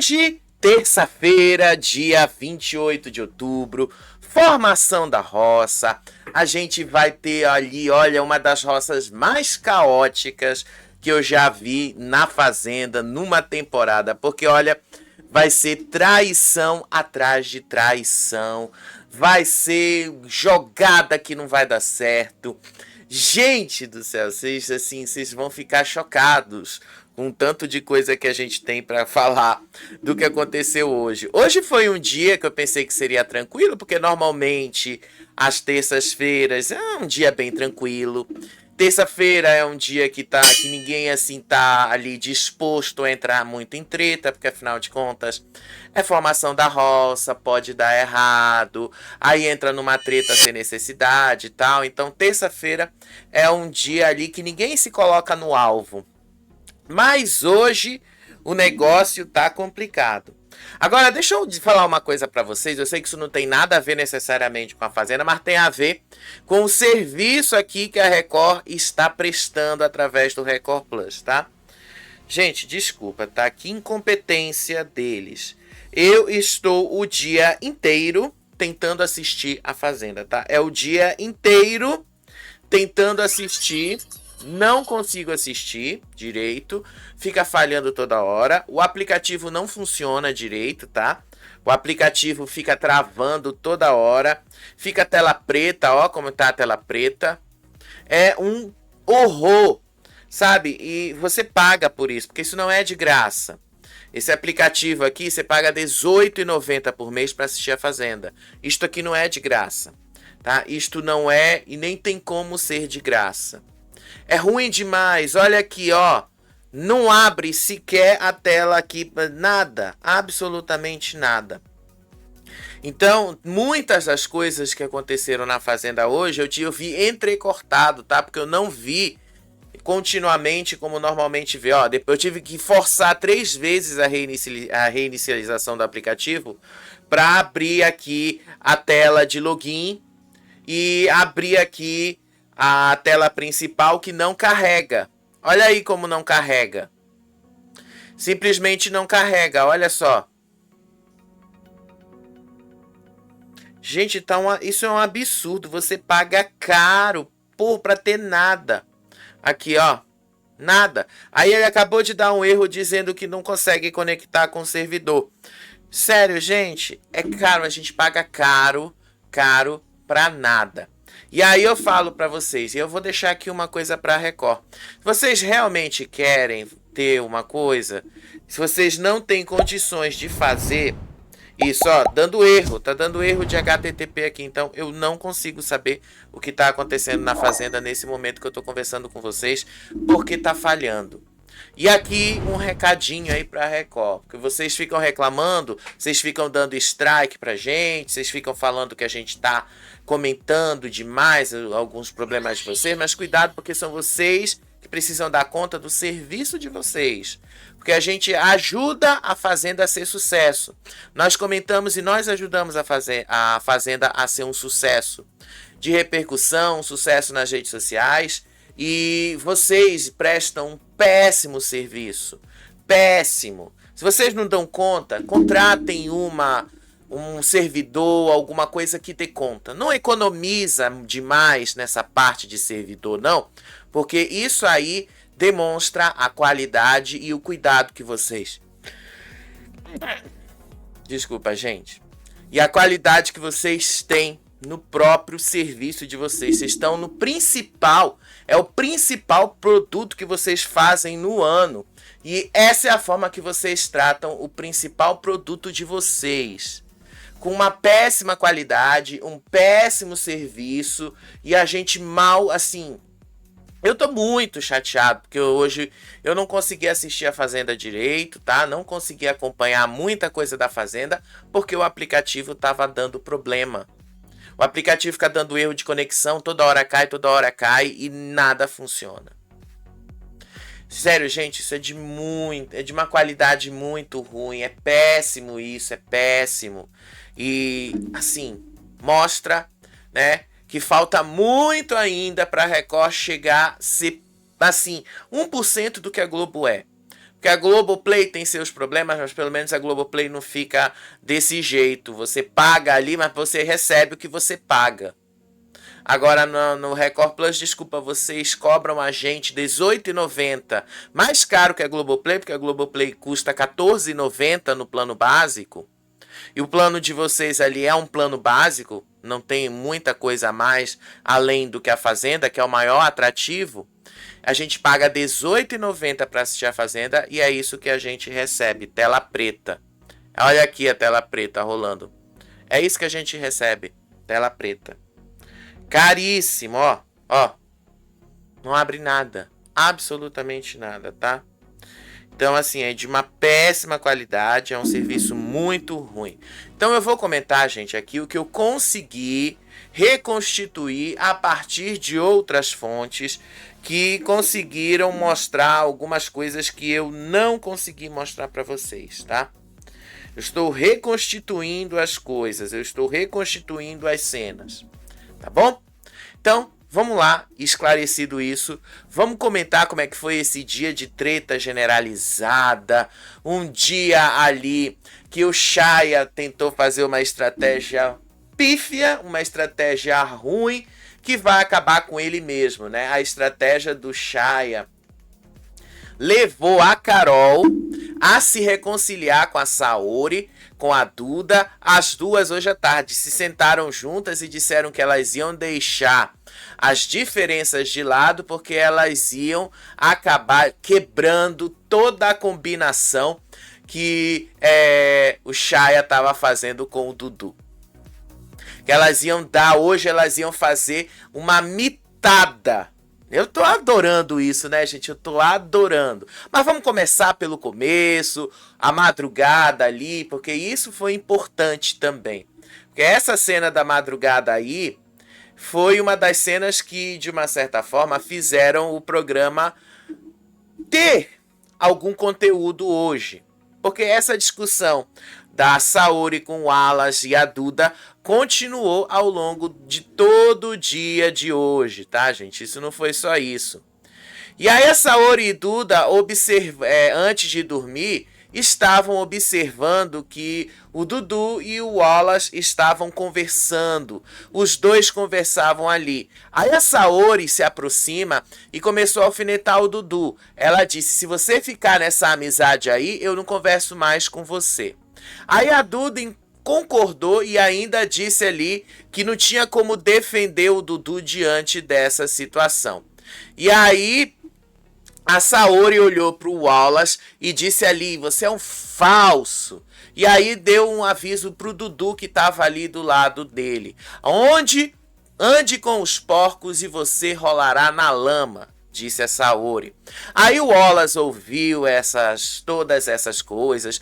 Hoje, terça-feira, dia 28 de outubro, formação da roça. A gente vai ter ali, olha, uma das roças mais caóticas que eu já vi na fazenda numa temporada, porque olha, vai ser traição atrás de traição, vai ser jogada que não vai dar certo. Gente do céu, vocês vão ficar chocados com o tanto de coisa que a gente tem para falar do que aconteceu hoje. Hoje foi um dia que eu pensei que seria tranquilo, porque normalmente às terças-feiras é um dia bem tranquilo. Terça-feira é um dia que ninguém assim tá ali disposto a entrar muito em treta, porque afinal de contas é formação da roça, pode dar errado, aí entra numa treta sem necessidade e tal. Então terça-feira é um dia ali que ninguém se coloca no alvo. Mas hoje o negócio tá complicado. Agora, deixa eu falar uma coisa para vocês. Eu sei que isso não tem nada a ver necessariamente com a Fazenda, mas tem a ver com o serviço aqui que a Record está prestando através do Record Plus, tá? Gente, desculpa, tá? Que incompetência deles. Eu estou o dia inteiro tentando assistir a Fazenda, tá? É o dia inteiro tentando assistir. Não consigo assistir direito, fica falhando toda hora, o aplicativo não funciona direito, tá? O aplicativo fica travando toda hora, fica tela preta, ó como tá a tela preta. É um horror, sabe? E você paga por isso, porque isso não é de graça. Esse aplicativo aqui, você paga R$18,90 por mês para assistir a Fazenda. Isto aqui não é de graça, tá? Isto não é e nem tem como ser de graça. É ruim demais, olha aqui, ó. Não abre sequer a tela aqui, nada, absolutamente nada. Então, muitas das coisas que aconteceram na Fazenda hoje, eu vi entrecortado, tá? Porque eu não vi continuamente como normalmente vê, ó. Depois eu tive que forçar 3 vezes a reinicialização do aplicativo para abrir aqui a tela de login e abrir aqui a tela principal que não carrega. Olha aí como não carrega. Simplesmente não carrega, olha só. Gente, isso é um absurdo. Você paga caro para ter nada. Aqui, ó. Nada. Aí ele acabou de dar um erro dizendo que não consegue conectar com o servidor. Sério, gente, é caro. A gente paga caro para nada. E aí eu falo para vocês, e eu vou deixar aqui uma coisa para a Record. Se vocês realmente querem ter uma coisa, se vocês não têm condições de fazer isso, ó, dando erro, tá dando erro de HTTP aqui, então eu não consigo saber o que está acontecendo na Fazenda nesse momento que eu estou conversando com vocês, porque tá falhando. E aqui um recadinho aí pra Record, porque vocês ficam reclamando, vocês ficam dando strike pra gente, vocês ficam falando que a gente tá comentando demais alguns problemas de vocês, mas cuidado porque são vocês que precisam dar conta do serviço de vocês, porque a gente ajuda a Fazenda a ser sucesso. Nós comentamos e nós ajudamos a Fazenda a ser um sucesso de repercussão, um sucesso nas redes sociais. E vocês prestam um péssimo serviço. Péssimo. Se vocês não dão conta, contratem um servidor, alguma coisa que dê conta. Não economiza demais nessa parte de servidor, não. Porque isso aí demonstra a qualidade e o cuidado que vocês... Desculpa, gente. E a qualidade que vocês têm no próprio serviço de vocês. Vocês estão no principal, é o principal produto que vocês fazem no ano. E essa é a forma que vocês tratam o principal produto de vocês. Com uma péssima qualidade, um péssimo serviço, e a gente mal, assim... Eu tô muito chateado, porque hoje eu não consegui assistir a Fazenda direito, tá? Não consegui acompanhar muita coisa da Fazenda, porque o aplicativo tava dando problema. O aplicativo fica dando erro de conexão, toda hora cai e nada funciona. Sério, gente, isso é de uma qualidade muito ruim, é péssimo isso, é péssimo. E, assim, mostra, né, que falta muito ainda para a Record chegar a ser, assim, 1% do que a Globo é. Porque a Globoplay tem seus problemas, mas pelo menos a Globoplay não fica desse jeito. Você paga ali, mas você recebe o que você paga. Agora no Record Plus, desculpa, vocês cobram a gente R$18,90. Mais caro que a Globoplay, porque a Globoplay custa R$14,90 no plano básico. E o plano de vocês ali é um plano básico, não tem muita coisa a mais além do que a Fazenda, que é o maior atrativo. A gente paga R$18,90 para assistir a Fazenda e é isso que a gente recebe, tela preta. Olha aqui a tela preta rolando. É isso que a gente recebe, tela preta. Caríssimo, ó, ó. Não abre nada, absolutamente nada, tá? Então, assim, é de uma péssima qualidade, é um serviço muito ruim. Então, eu vou comentar, gente, aqui o que eu consegui reconstituir a partir de outras fontes que conseguiram mostrar algumas coisas que eu não consegui mostrar para vocês, tá? Eu estou reconstituindo as coisas, eu estou reconstituindo as cenas, tá bom? Então, vamos lá, esclarecido isso, vamos comentar como é que foi esse dia de treta generalizada, um dia ali que o Shaya tentou fazer uma estratégia pífia, uma estratégia ruim, que vai acabar com ele mesmo, né? A estratégia do Shaya levou a Carol a se reconciliar com a Saori, com a Duda. As duas hoje à tarde se sentaram juntas e disseram que elas iam deixar as diferenças de lado porque elas iam acabar quebrando toda a combinação que o Shaya estava fazendo com o Dudu. Que elas iam dar, hoje elas iam fazer uma mitada. Eu tô adorando isso, né, gente? Eu tô adorando. Mas vamos começar pelo começo, a madrugada ali, porque isso foi importante também. Porque essa cena da madrugada aí foi uma das cenas que, de uma certa forma, fizeram o programa ter algum conteúdo hoje. Porque essa discussão da Saori com o Wallace e a Duda continuou ao longo de todo o dia de hoje, tá, gente? Isso não foi só isso. E aí a Saori e Duda, antes de dormir, estavam observando que o Dudu e o Wallace estavam conversando. Os dois conversavam ali. Aí a Saori se aproxima e começou a alfinetar o Dudu. Ela disse, se você ficar nessa amizade aí, eu não converso mais com você. Aí a Duda concordou e ainda disse ali que não tinha como defender o Dudu diante dessa situação. E aí a Saori olhou para o Wallace e disse ali, você é um falso. E aí deu um aviso para o Dudu que estava ali do lado dele. Ande com os porcos e você rolará na lama, disse a Saori. Aí o Wallace ouviu todas essas coisas,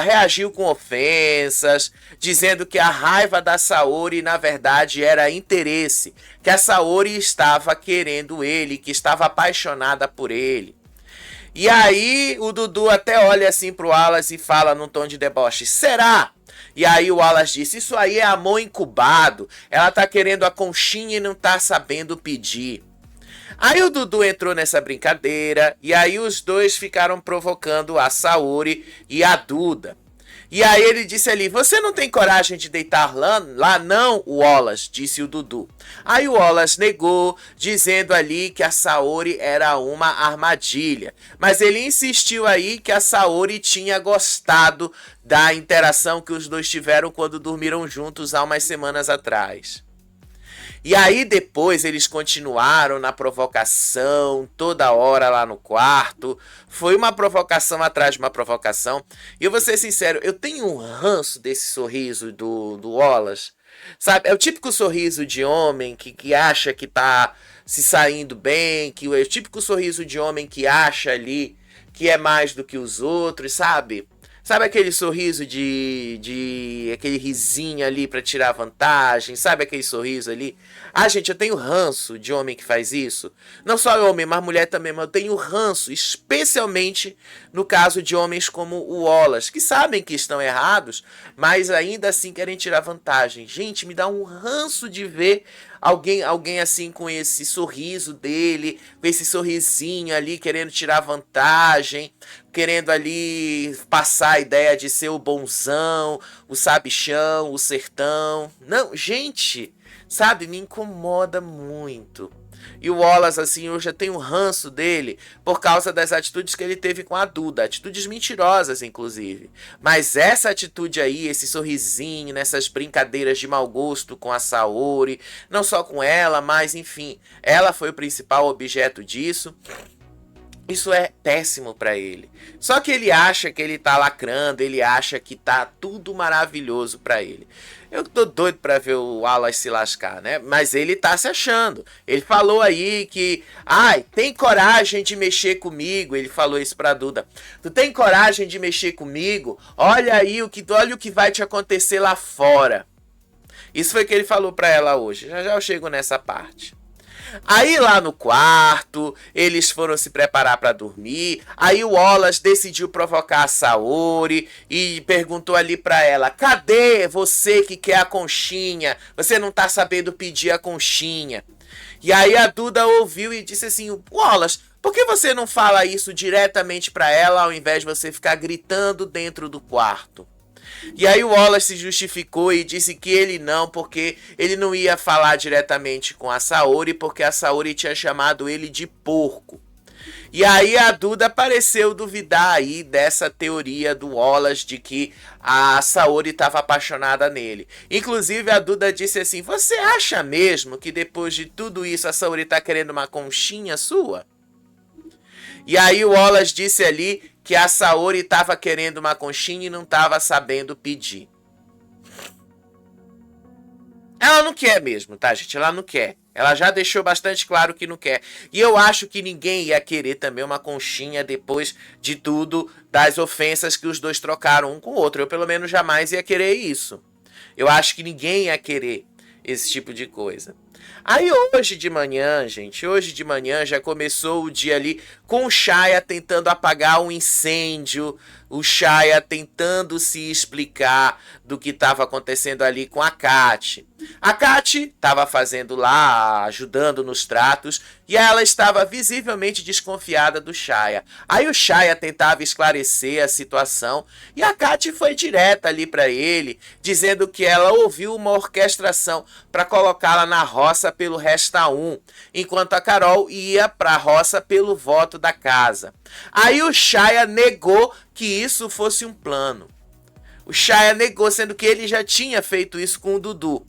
reagiu com ofensas, dizendo que a raiva da Saori na verdade era interesse, que a Saori estava querendo ele, que estava apaixonada por ele. E aí o Dudu até olha assim pro Wallace e fala num tom de deboche, será? E aí o Wallace disse, isso aí é amor incubado, ela tá querendo a conchinha e não tá sabendo pedir. Aí o Dudu entrou nessa brincadeira e aí os dois ficaram provocando a Saori e a Duda. E aí ele disse ali, você não tem coragem de deitar lá não, Wallace, disse o Dudu. Aí o Wallace negou, dizendo ali que a Saori era uma armadilha. Mas ele insistiu aí que a Saori tinha gostado da interação que os dois tiveram quando dormiram juntos há umas semanas atrás. E aí depois eles continuaram na provocação, toda hora lá no quarto. Foi uma provocação atrás de uma provocação. E eu vou ser sincero, eu tenho um ranço desse sorriso do Wallace. Sabe, é o típico sorriso de homem que acha que tá se saindo bem. É o típico sorriso de homem que acha ali que é mais do que os outros, sabe? Sabe aquele sorriso aquele risinho ali pra tirar vantagem? Sabe aquele sorriso ali? Ah, gente, eu tenho ranço de homem que faz isso. Não só homem, mas mulher também. Mas eu tenho ranço, especialmente no caso de homens como o Wallace, que sabem que estão errados, mas ainda assim querem tirar vantagem. Gente, me dá um ranço de ver alguém assim com esse sorriso dele, com esse sorrisinho ali, querendo tirar vantagem, querendo ali passar a ideia de ser o bonzão, o sabichão, o sertão. Não, gente, sabe, me incomoda muito. E o Wallace, assim, eu já tenho um ranço dele por causa das atitudes que ele teve com a Duda. Atitudes mentirosas, inclusive. Mas essa atitude aí, esse sorrisinho, nessas brincadeiras de mau gosto com a Saori, não só com ela, mas enfim, ela foi o principal objeto disso. Isso é péssimo pra ele. Só que ele acha que ele tá lacrando, ele acha que tá tudo maravilhoso pra ele. Eu tô doido pra ver o Wallace se lascar, né? Mas ele tá se achando. Ele falou aí que... Ai, tem coragem de mexer comigo? Ele falou isso pra Duda. Tu tem coragem de mexer comigo? Olha aí, olha o que vai te acontecer lá fora. Isso foi o que ele falou pra ela hoje. Já já eu chego nessa parte. Aí lá no quarto, eles foram se preparar para dormir. Aí o Wallace decidiu provocar a Saori e perguntou ali para ela: cadê você que quer a conchinha? Você não tá sabendo pedir a conchinha. E aí a Duda ouviu e disse assim: Wallace, por que você não fala isso diretamente para ela ao invés de você ficar gritando dentro do quarto? E aí o Wallace se justificou e disse que ele não, porque ele não ia falar diretamente com a Saori, porque a Saori tinha chamado ele de porco. E aí a Duda pareceu duvidar aí dessa teoria do Wallace de que a Saori estava apaixonada nele. Inclusive a Duda disse assim: você acha mesmo que depois de tudo isso a Saori está querendo uma conchinha sua? E aí o Wallace disse ali que a Saori estava querendo uma conchinha e não estava sabendo pedir. Ela não quer mesmo, tá, gente? Ela não quer. Ela já deixou bastante claro que não quer. E eu acho que ninguém ia querer também uma conchinha depois de tudo, das ofensas que os dois trocaram um com o outro. Eu, pelo menos, jamais ia querer isso. Eu acho que ninguém ia querer esse tipo de coisa. Aí hoje de manhã, gente, hoje de manhã já começou o dia ali com o Shaya tentando apagar um incêndio, o Shaya tentando se explicar do que estava acontecendo ali com a Kat. A Kat estava fazendo lá, ajudando nos tratos, e ela estava visivelmente desconfiada do Shaya. Aí o Shaya tentava esclarecer a situação, e a Kat foi direta ali para ele, dizendo que ela ouviu uma orquestração para colocá-la na roça pelo Resta 1, enquanto a Carol ia para a roça pelo voto da casa. Aí o Shaya negou que isso fosse um plano. O Shaya negou, sendo que ele já tinha feito isso com o Dudu.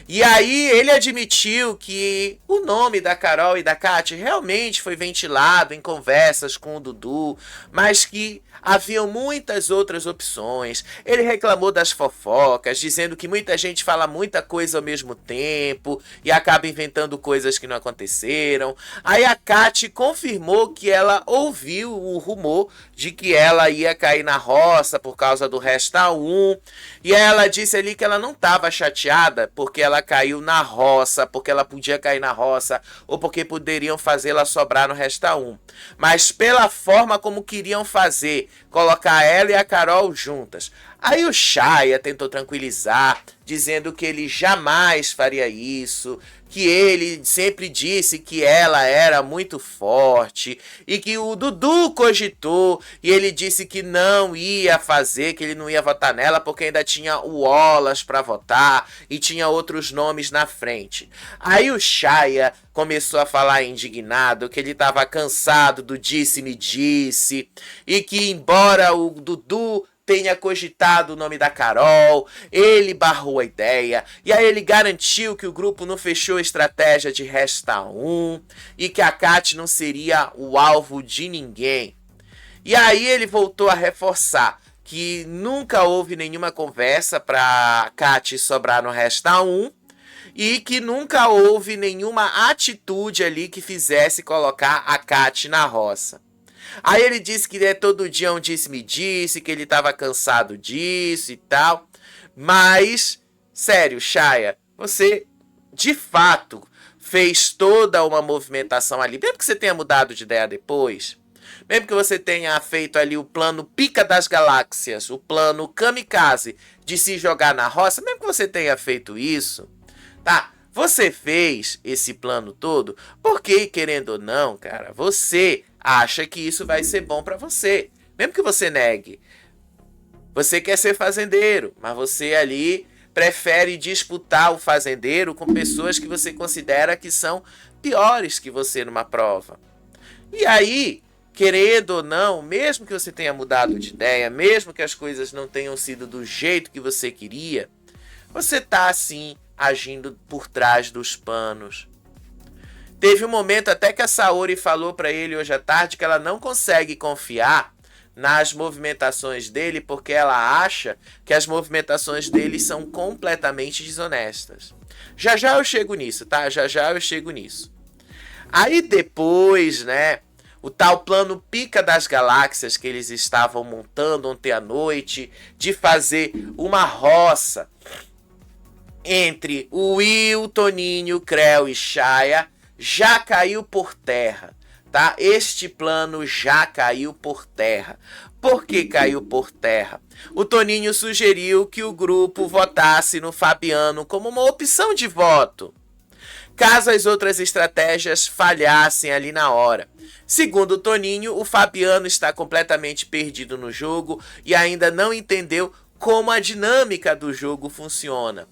E aí ele admitiu que o nome da Carol e da Kat realmente foi ventilado em conversas com o Dudu, mas que haviam muitas outras opções. Ele reclamou das fofocas, dizendo que muita gente fala muita coisa ao mesmo tempo e acaba inventando coisas que não aconteceram. Aí a Kat confirmou que ela ouviu o rumor de que ela ia cair na roça por causa do Resta 1. E ela disse ali que ela não estava chateada porque ela caiu na roça, porque ela podia cair na roça ou porque poderiam fazê-la sobrar no Resta 1. Mas pela forma como queriam fazer, colocar ela e a Carol juntas. Aí o Shaya tentou tranquilizar, dizendo que ele jamais faria isso, que ele sempre disse que ela era muito forte e que o Dudu cogitou e ele disse que não ia fazer, que ele não ia votar nela porque ainda tinha o Wallace para votar e tinha outros nomes na frente. Aí o Shaya começou a falar indignado que ele estava cansado do disse-me-disse e que embora o Dudu tenha cogitado o nome da Carol, ele barrou a ideia, e aí ele garantiu que o grupo não fechou a estratégia de Resta 1, e que a Kat não seria o alvo de ninguém. E aí ele voltou a reforçar que nunca houve nenhuma conversa para Kat sobrar no Resta 1, e que nunca houve nenhuma atitude ali que fizesse colocar a Kat na roça. Aí ele disse que todo dia um disse-me-disse, que ele estava cansado disso e tal. Mas, sério, Shaya, você de fato fez toda uma movimentação ali, mesmo que você tenha mudado de ideia depois, mesmo que você tenha feito ali o plano Pica das Galáxias, o plano Kamikaze de se jogar na roça, mesmo que você tenha feito isso, tá? Você fez esse plano todo porque, querendo ou não, cara, você acha que isso vai ser bom pra você. Mesmo que você negue. Você quer ser fazendeiro, mas você ali prefere disputar o fazendeiro com pessoas que você considera que são piores que você numa prova. E aí, querendo ou não, mesmo que você tenha mudado de ideia, mesmo que as coisas não tenham sido do jeito que você queria, você está assim agindo por trás dos panos. Teve um momento até que a Saori falou para ele hoje à tarde que ela não consegue confiar nas movimentações dele porque ela acha que as movimentações dele são completamente desonestas. Já já eu chego nisso, tá? Já já eu chego nisso. Aí depois, né, o tal plano Pica das Galáxias que eles estavam montando ontem à noite, de fazer uma roça entre o Will, Toninho, Creu e Shaya, já caiu por terra. Tá? Este plano já caiu por terra. Por que caiu por terra? O Toninho sugeriu que o grupo votasse no Fabiano como uma opção de voto, caso as outras estratégias falhassem ali na hora. Segundo o Toninho, o Fabiano está completamente perdido no jogo e ainda não entendeu como a dinâmica do jogo funciona.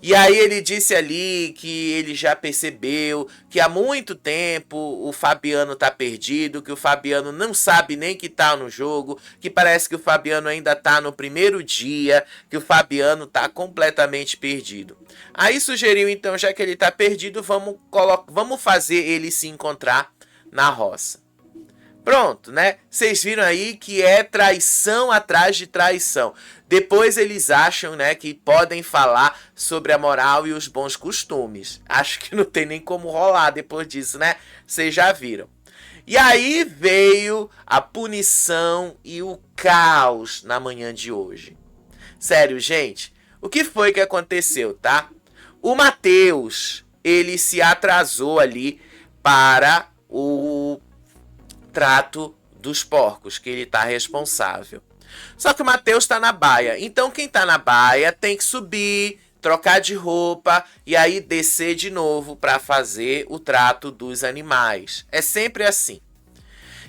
E aí ele disse ali que ele já percebeu que há muito tempo o Fabiano está perdido, que o Fabiano não sabe nem que está no jogo, que parece que o Fabiano ainda está no primeiro dia, que o Fabiano está completamente perdido. Aí sugeriu então, já que ele está perdido, vamos fazer ele se encontrar na roça. Pronto, né? Vocês viram aí que é traição atrás de traição. Depois eles acham, né, que podem falar sobre a moral e os bons costumes. Acho que não tem nem como rolar depois disso, né? Vocês já viram. E aí veio a punição e o caos na manhã de hoje. Sério, gente, o que foi que aconteceu, tá? O Matheus, ele se atrasou ali para o trato dos porcos, que ele está responsável. Só que o Matheus está na baia. Então quem está na baia tem que subir, trocar de roupa e aí descer de novo para fazer o trato dos animais. É sempre assim.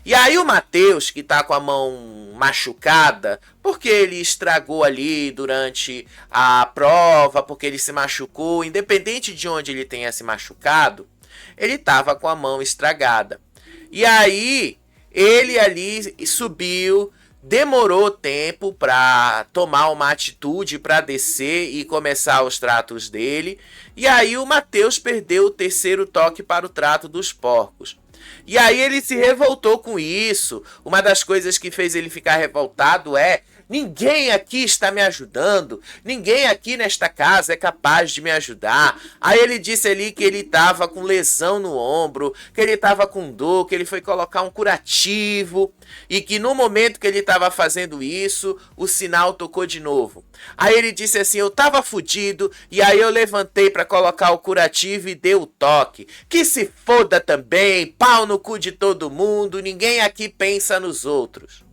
E aí o Matheus, que está com a mão machucada, porque ele estragou ali durante a prova, porque ele se machucou, independente de onde ele tenha se machucado, ele estava com a mão estragada. E aí, ele ali subiu, demorou tempo para tomar uma atitude, para descer e começar os tratos dele. E aí o Matheus perdeu o terceiro toque para o trato dos porcos. E aí ele se revoltou com isso. Uma das coisas que fez ele ficar revoltado é: ninguém aqui está me ajudando, ninguém aqui nesta casa é capaz de me ajudar. Aí ele disse ali que ele estava com lesão no ombro, que ele estava com dor, que ele foi colocar um curativo e que no momento que ele estava fazendo isso, o sinal tocou de novo. Aí ele disse assim: eu estava fudido e aí eu levantei para colocar o curativo e deu o toque. Que se foda também, pau no cu de todo mundo, ninguém aqui pensa nos outros.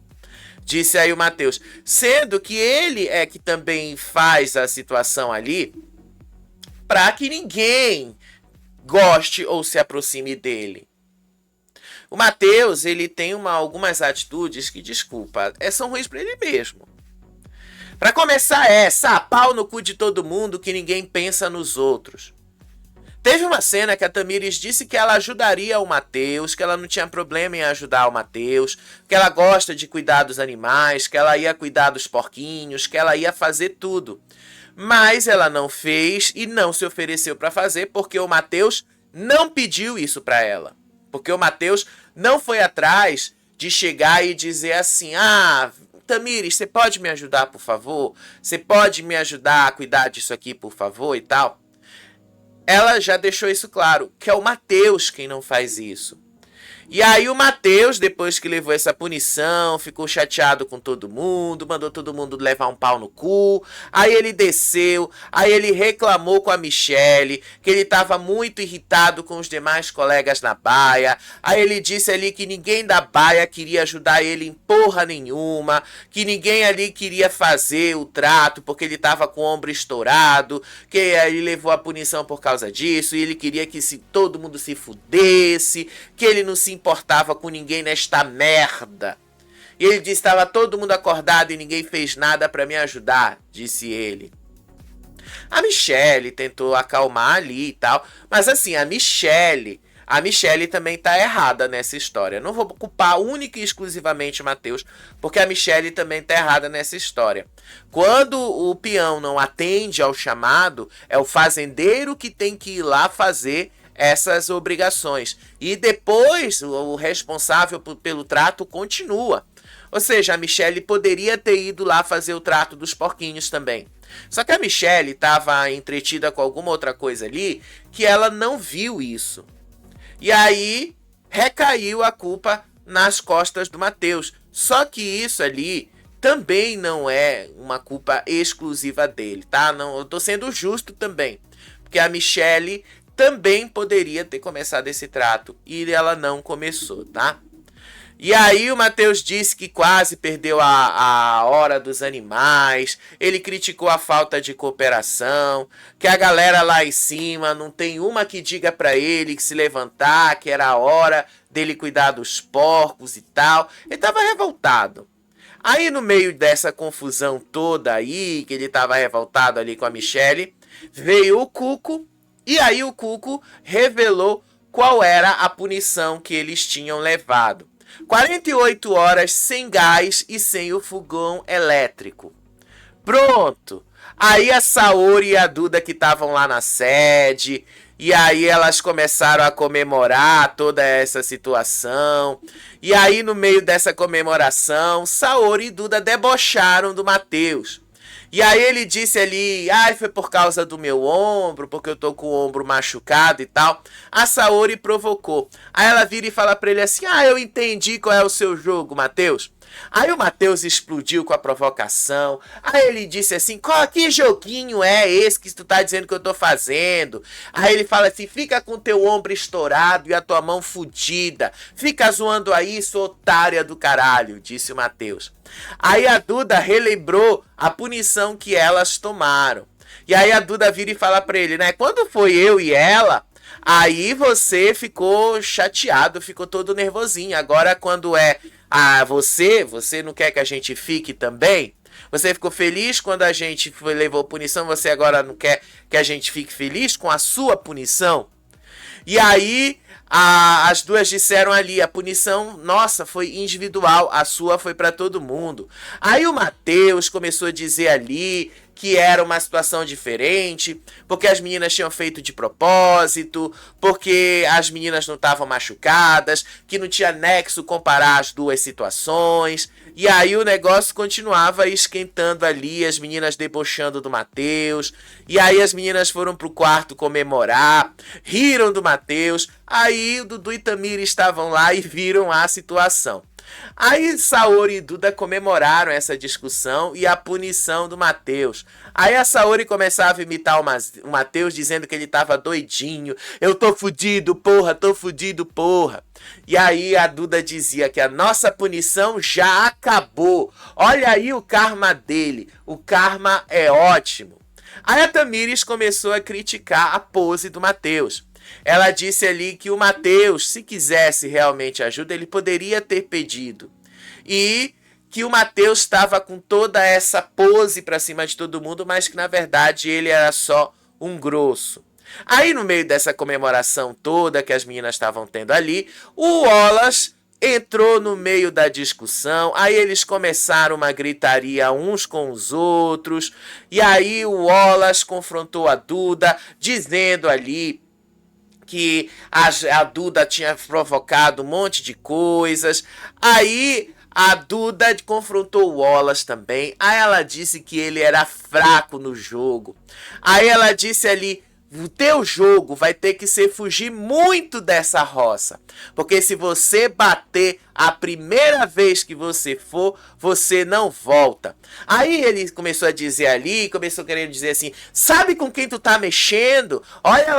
Disse aí o Matheus, sendo que ele é que também faz a situação ali para que ninguém goste ou se aproxime dele. O Matheus, ele tem algumas atitudes que, desculpa, são ruins para ele mesmo. Para começar pau no cu de todo mundo que ninguém pensa nos outros. Teve uma cena que a Tamires disse que ela ajudaria o Matheus, que ela não tinha problema em ajudar o Matheus, que ela gosta de cuidar dos animais, que ela ia cuidar dos porquinhos, que ela ia fazer tudo. Mas ela não fez e não se ofereceu para fazer porque o Matheus não pediu isso para ela. Porque o Matheus não foi atrás de chegar e dizer assim: ah, Tamires, você pode me ajudar, por favor? Você pode me ajudar a cuidar disso aqui, por favor, e tal? Ela já deixou isso claro, que é o Matheus quem não faz isso. E aí o Matheus, depois que levou essa punição, ficou chateado com todo mundo, mandou todo mundo levar um pau no cu. Aí ele desceu, aí ele reclamou com a Michelle, que ele estava muito irritado com os demais colegas na baia. Aí ele disse ali que ninguém da baia queria ajudar ele em porra nenhuma, que ninguém ali queria fazer o trato porque ele estava com o ombro estourado, que ele levou a punição por causa disso, e ele queria que todo mundo se fudesse, que ele não se importava com ninguém nesta merda. E ele disse: estava todo mundo acordado e ninguém fez nada para me ajudar, disse ele. A Michelle tentou acalmar ali e tal, mas assim, a Michelle também tá errada nessa história. Não vou culpar única e exclusivamente o Mateus, porque a Michelle também tá errada nessa história. Quando o peão não atende ao chamado, é o fazendeiro que tem que ir lá fazer essas obrigações. E depois o responsável pelo trato continua. Ou seja, a Michelle poderia ter ido lá fazer o trato dos porquinhos também. Só que a Michelle estava entretida com alguma outra coisa ali que ela não viu isso. E aí recaiu a culpa nas costas do Mateus. Só que isso ali também não é uma culpa exclusiva dele, tá? Não, eu tô sendo justo também. Porque a Michelle também poderia ter começado esse trato e ela não começou, tá? E aí o Mateus disse que quase perdeu a hora dos animais, ele criticou a falta de cooperação, que a galera lá em cima não tem uma que diga pra ele que se levantar, que era a hora dele cuidar dos porcos e tal. Ele tava revoltado. Aí no meio dessa confusão toda aí, que ele tava revoltado ali com a Michelle, veio o Cuco, e aí o Cuco revelou qual era a punição que eles tinham levado. 48 horas sem gás e sem o fogão elétrico. Pronto! Aí a Saori e a Duda que estavam lá na sede, e aí elas começaram a comemorar toda essa situação. E aí no meio dessa comemoração, Saori e Duda debocharam do Mateus. E aí ele disse ali: ai, foi por causa do meu ombro, porque eu tô com o ombro machucado e tal. A Saori provocou. Aí ela vira e fala pra ele assim: ah, eu entendi qual é o seu jogo, Mateus. Aí o Mateus explodiu com a provocação. Aí ele disse assim: que joguinho é esse que tu tá dizendo que eu tô fazendo? Aí ele fala assim: fica com teu ombro estourado e a tua mão fudida. Fica zoando aí, sua otária do caralho, disse o Mateus. Aí a Duda relembrou a punição que elas tomaram. E aí a Duda vira e fala pra ele, né? Quando foi eu e ela, aí você ficou chateado, ficou todo nervosinho. Agora quando é você não quer que a gente fique também? Você ficou feliz quando a gente levou punição, você agora não quer que a gente fique feliz com a sua punição? E aí as duas disseram ali: a punição nossa foi individual, a sua foi para todo mundo. Aí o Mateus começou a dizer ali que era uma situação diferente, porque as meninas tinham feito de propósito, porque as meninas não estavam machucadas, que não tinha nexo comparar as duas situações. E aí o negócio continuava esquentando ali, as meninas debochando do Mateus. E aí as meninas foram pro quarto comemorar, riram do Mateus. Aí o Dudu e Tamira estavam lá e viram a situação. Aí Saori e Duda comemoraram essa discussão e a punição do Mateus. Aí a Saori começava a imitar o Mateus, dizendo que ele tava doidinho. Eu tô fudido, porra, tô fudido, porra. E aí a Duda dizia que a nossa punição já acabou. Olha aí o karma dele. O karma é ótimo. Aí a Tamires começou a criticar a pose do Mateus. Ela disse ali que o Mateus, se quisesse realmente ajuda, ele poderia ter pedido. E que o Mateus estava com toda essa pose pra cima de todo mundo, mas que na verdade ele era só um grosso. Aí no meio dessa comemoração toda que as meninas estavam tendo ali, o Wallace entrou no meio da discussão. Aí eles começaram uma gritaria uns com os outros. E aí o Wallace confrontou a Duda, dizendo ali que a Duda tinha provocado um monte de coisas. Aí a Duda confrontou o Wallace também. Aí ela disse que ele era fraco no jogo. Aí ela disse ali: o teu jogo vai ter que ser fugir muito dessa roça. Porque se você bater a primeira vez que você for, você não volta. Aí ele começou a dizer ali, começou querendo dizer assim: sabe com quem tu tá mexendo? Olha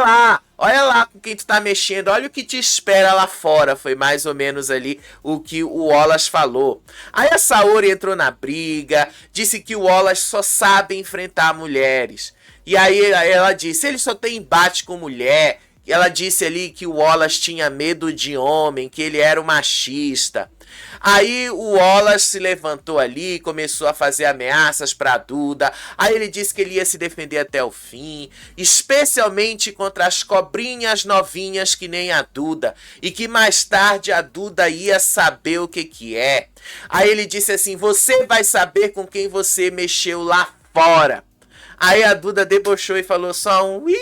lá com quem tu tá mexendo, olha o que te espera lá fora. Foi mais ou menos ali o que o Wallace falou. Aí a Saori entrou na briga, disse que o Wallace só sabe enfrentar mulheres. E aí ela disse: ele só tem embate com mulher. E ela disse ali que o Wallace tinha medo de homem, que ele era um machista. Aí o Wallace se levantou ali, começou a fazer ameaças para a Duda. Aí ele disse que ele ia se defender até o fim, especialmente contra as cobrinhas novinhas que nem a Duda, e que mais tarde a Duda ia saber o que é. Aí ele disse assim: você vai saber com quem você mexeu lá fora. Aí a Duda debochou e falou só um ui.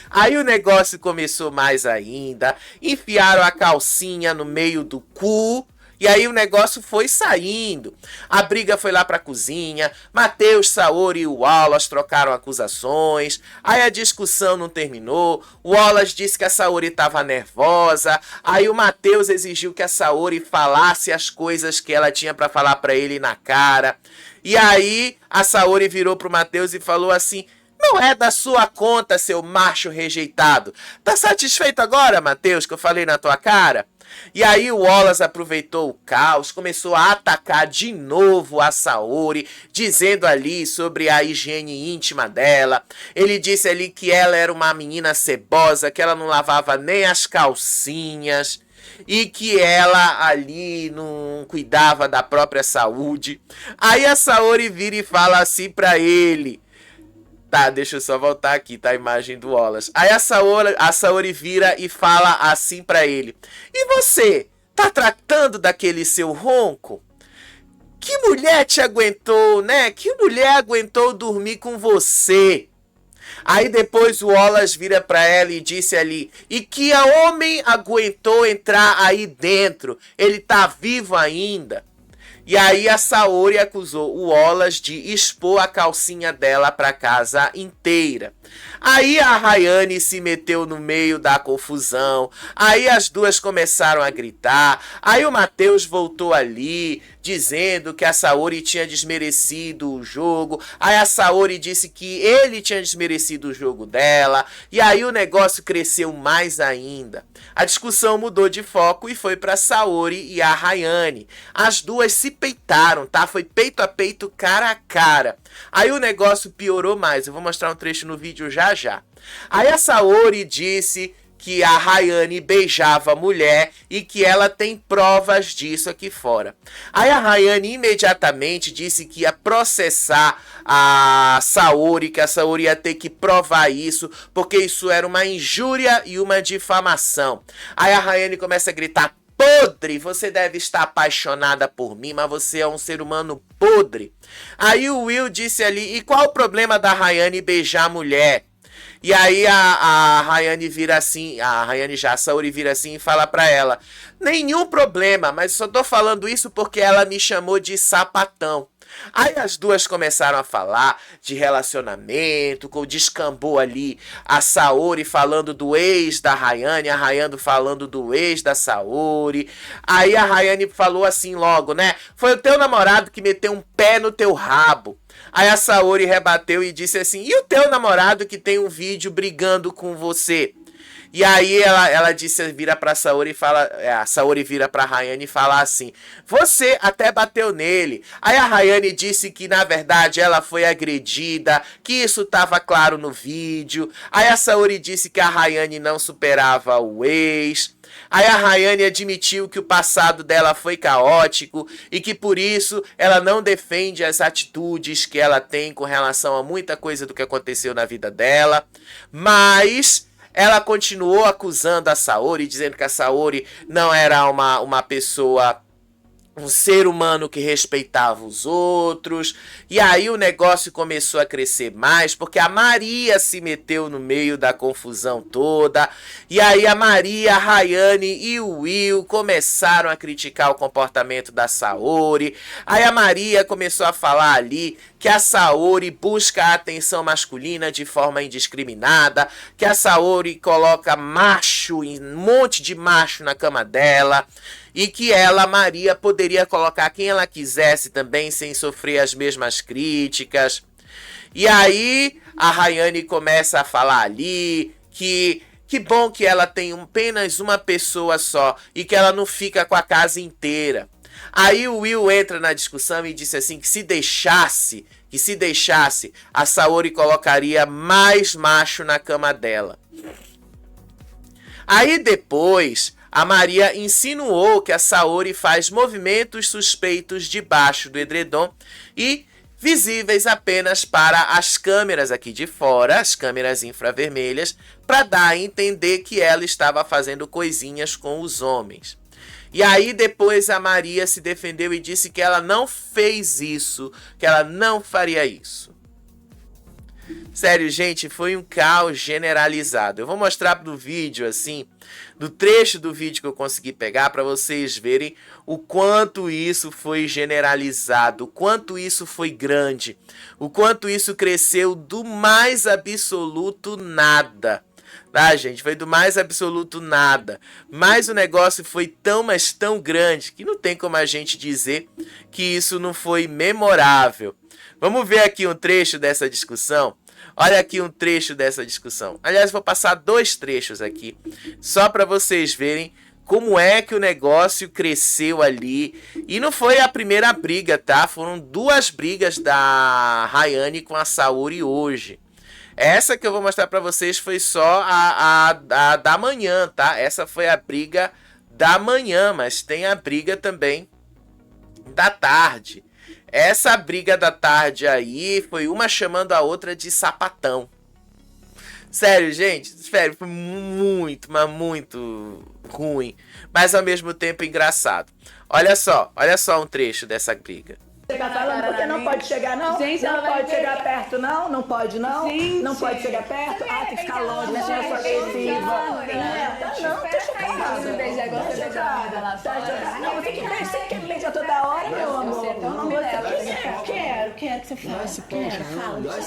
Aí o negócio começou mais ainda, enfiaram a calcinha no meio do cu, e aí o negócio foi saindo. A briga foi lá pra cozinha, Matheus, Saori e o Wallace trocaram acusações, aí a discussão não terminou, o Wallace disse que a Saori estava nervosa, aí o Matheus exigiu que a Saori falasse as coisas que ela tinha pra falar pra ele na cara, e aí a Saori virou pro Matheus e falou assim: não é da sua conta, seu macho rejeitado. Tá satisfeito agora, Matheus, que eu falei na tua cara? E aí o Wallace aproveitou o caos, começou a atacar de novo a Saori, dizendo ali sobre a higiene íntima dela. Ele disse ali que ela era uma menina cebosa, que ela não lavava nem as calcinhas e que ela ali não cuidava da própria saúde. Aí a Saori vira e fala assim pra ele: tá, deixa eu só voltar aqui, tá? A imagem do Wallace. Aí a Saori vira e fala assim pra ele: e você, tá tratando daquele seu ronco? Que mulher te aguentou, né? Que mulher aguentou dormir com você? Aí depois o Wallace vira pra ela e disse ali: e que a homem aguentou entrar aí dentro? Ele tá vivo ainda? E aí a Saori acusou o Wallace de expor a calcinha dela para casa inteira. Aí a Rayane se meteu no meio da confusão. Aí as duas começaram a gritar. Aí o Matheus voltou ali, dizendo que a Saori tinha desmerecido o jogo. Aí a Saori disse que ele tinha desmerecido o jogo dela. E aí o negócio cresceu mais ainda. A discussão mudou de foco e foi para Saori e a Rayane. As duas se peitaram, tá? Foi peito a peito, cara a cara. Aí o negócio piorou mais. Eu vou mostrar um trecho no vídeo já já. Aí a Saori disse que a Rayane beijava a mulher e que ela tem provas disso aqui fora. Aí a Rayane imediatamente disse que ia processar a Saori, que a Saori ia ter que provar isso, porque isso era uma injúria e uma difamação. Aí a Rayane começa a gritar: podre, você deve estar apaixonada por mim, mas você é um ser humano podre. Aí o Will disse ali: e qual o problema da Rayane beijar a mulher? E aí a Rayane vira assim, a Saori vira assim e fala pra ela: nenhum problema, mas só tô falando isso porque ela me chamou de sapatão. Aí as duas começaram a falar de relacionamento, descambou ali a Saori falando do ex da Rayane, a Rayane falando do ex da Saori. Aí a Rayane falou assim logo, né? Foi o teu namorado que meteu um pé no teu rabo. Aí a Saori rebateu e disse assim: e o teu namorado que tem um vídeo brigando com você? E aí ela disse, vira pra Saori e fala, a Saori vira pra Rayane e fala assim: você até bateu nele. Aí a Rayane disse que na verdade ela foi agredida, que isso tava claro no vídeo. Aí a Saori disse que a Rayane não superava o ex. Aí a Rayane admitiu que o passado dela foi caótico e que por isso ela não defende as atitudes que ela tem com relação a muita coisa do que aconteceu na vida dela, mas ela continuou acusando a Saori, dizendo que a Saori não era uma pessoa, um ser humano que respeitava os outros. E aí o negócio começou a crescer mais, porque a Maria se meteu no meio da confusão toda. E aí a Maria, a Rayane e o Will começaram a criticar o comportamento da Saori. Aí a Maria começou a falar ali que a Saori busca a atenção masculina de forma indiscriminada, que a Saori coloca macho, um monte de macho na cama dela, e que ela, Maria, poderia colocar quem ela quisesse também, sem sofrer as mesmas críticas. E aí a Rayane começa a falar ali que bom que ela tem apenas uma pessoa só e que ela não fica com a casa inteira. Aí o Will entra na discussão e disse assim que se deixasse, a Saori colocaria mais macho na cama dela. Aí depois a Maria insinuou que a Saori faz movimentos suspeitos debaixo do edredom e visíveis apenas para as câmeras aqui de fora, as câmeras infravermelhas, para dar a entender que ela estava fazendo coisinhas com os homens. E aí depois a Maria se defendeu e disse que ela não fez isso, que ela não faria isso. Sério, gente, foi um caos generalizado. Eu vou mostrar no vídeo, assim, do trecho do vídeo que eu consegui pegar para vocês verem o quanto isso foi generalizado, o quanto isso foi grande, o quanto isso cresceu do mais absoluto nada. Tá, gente? Foi do mais absoluto nada. Mas o negócio foi tão, mas tão grande que não tem como a gente dizer que isso não foi memorável. Vamos ver aqui um trecho dessa discussão? Olha aqui um trecho dessa discussão. Aliás, vou passar 2 trechos aqui, só para vocês verem como é que o negócio cresceu ali. E não foi a primeira briga, tá? Foram 2 brigas da Rayane com a Saori hoje. Essa que eu vou mostrar para vocês foi só a da manhã, tá? Essa foi a briga da manhã, mas tem a briga também da tarde. Essa briga da tarde aí foi uma chamando a outra de sapatão. Sério, gente, sério, foi muito, mas muito ruim, mas ao mesmo tempo engraçado. Olha só um trecho dessa briga. Falando porque não pode chegar, não? Gente, não pode chegar perto, não? Não pode, não? Gente. Não pode chegar perto? Ah, tem que ficar longe, né? Gente, Senhora agressiva. não, Não, tá chocada. Você beija agora, você beija lá Tá fora. chocada. Não, você que beija, você quer me beijar toda hora, meu amor? Você não me leva. Quero que você fala. Dá esse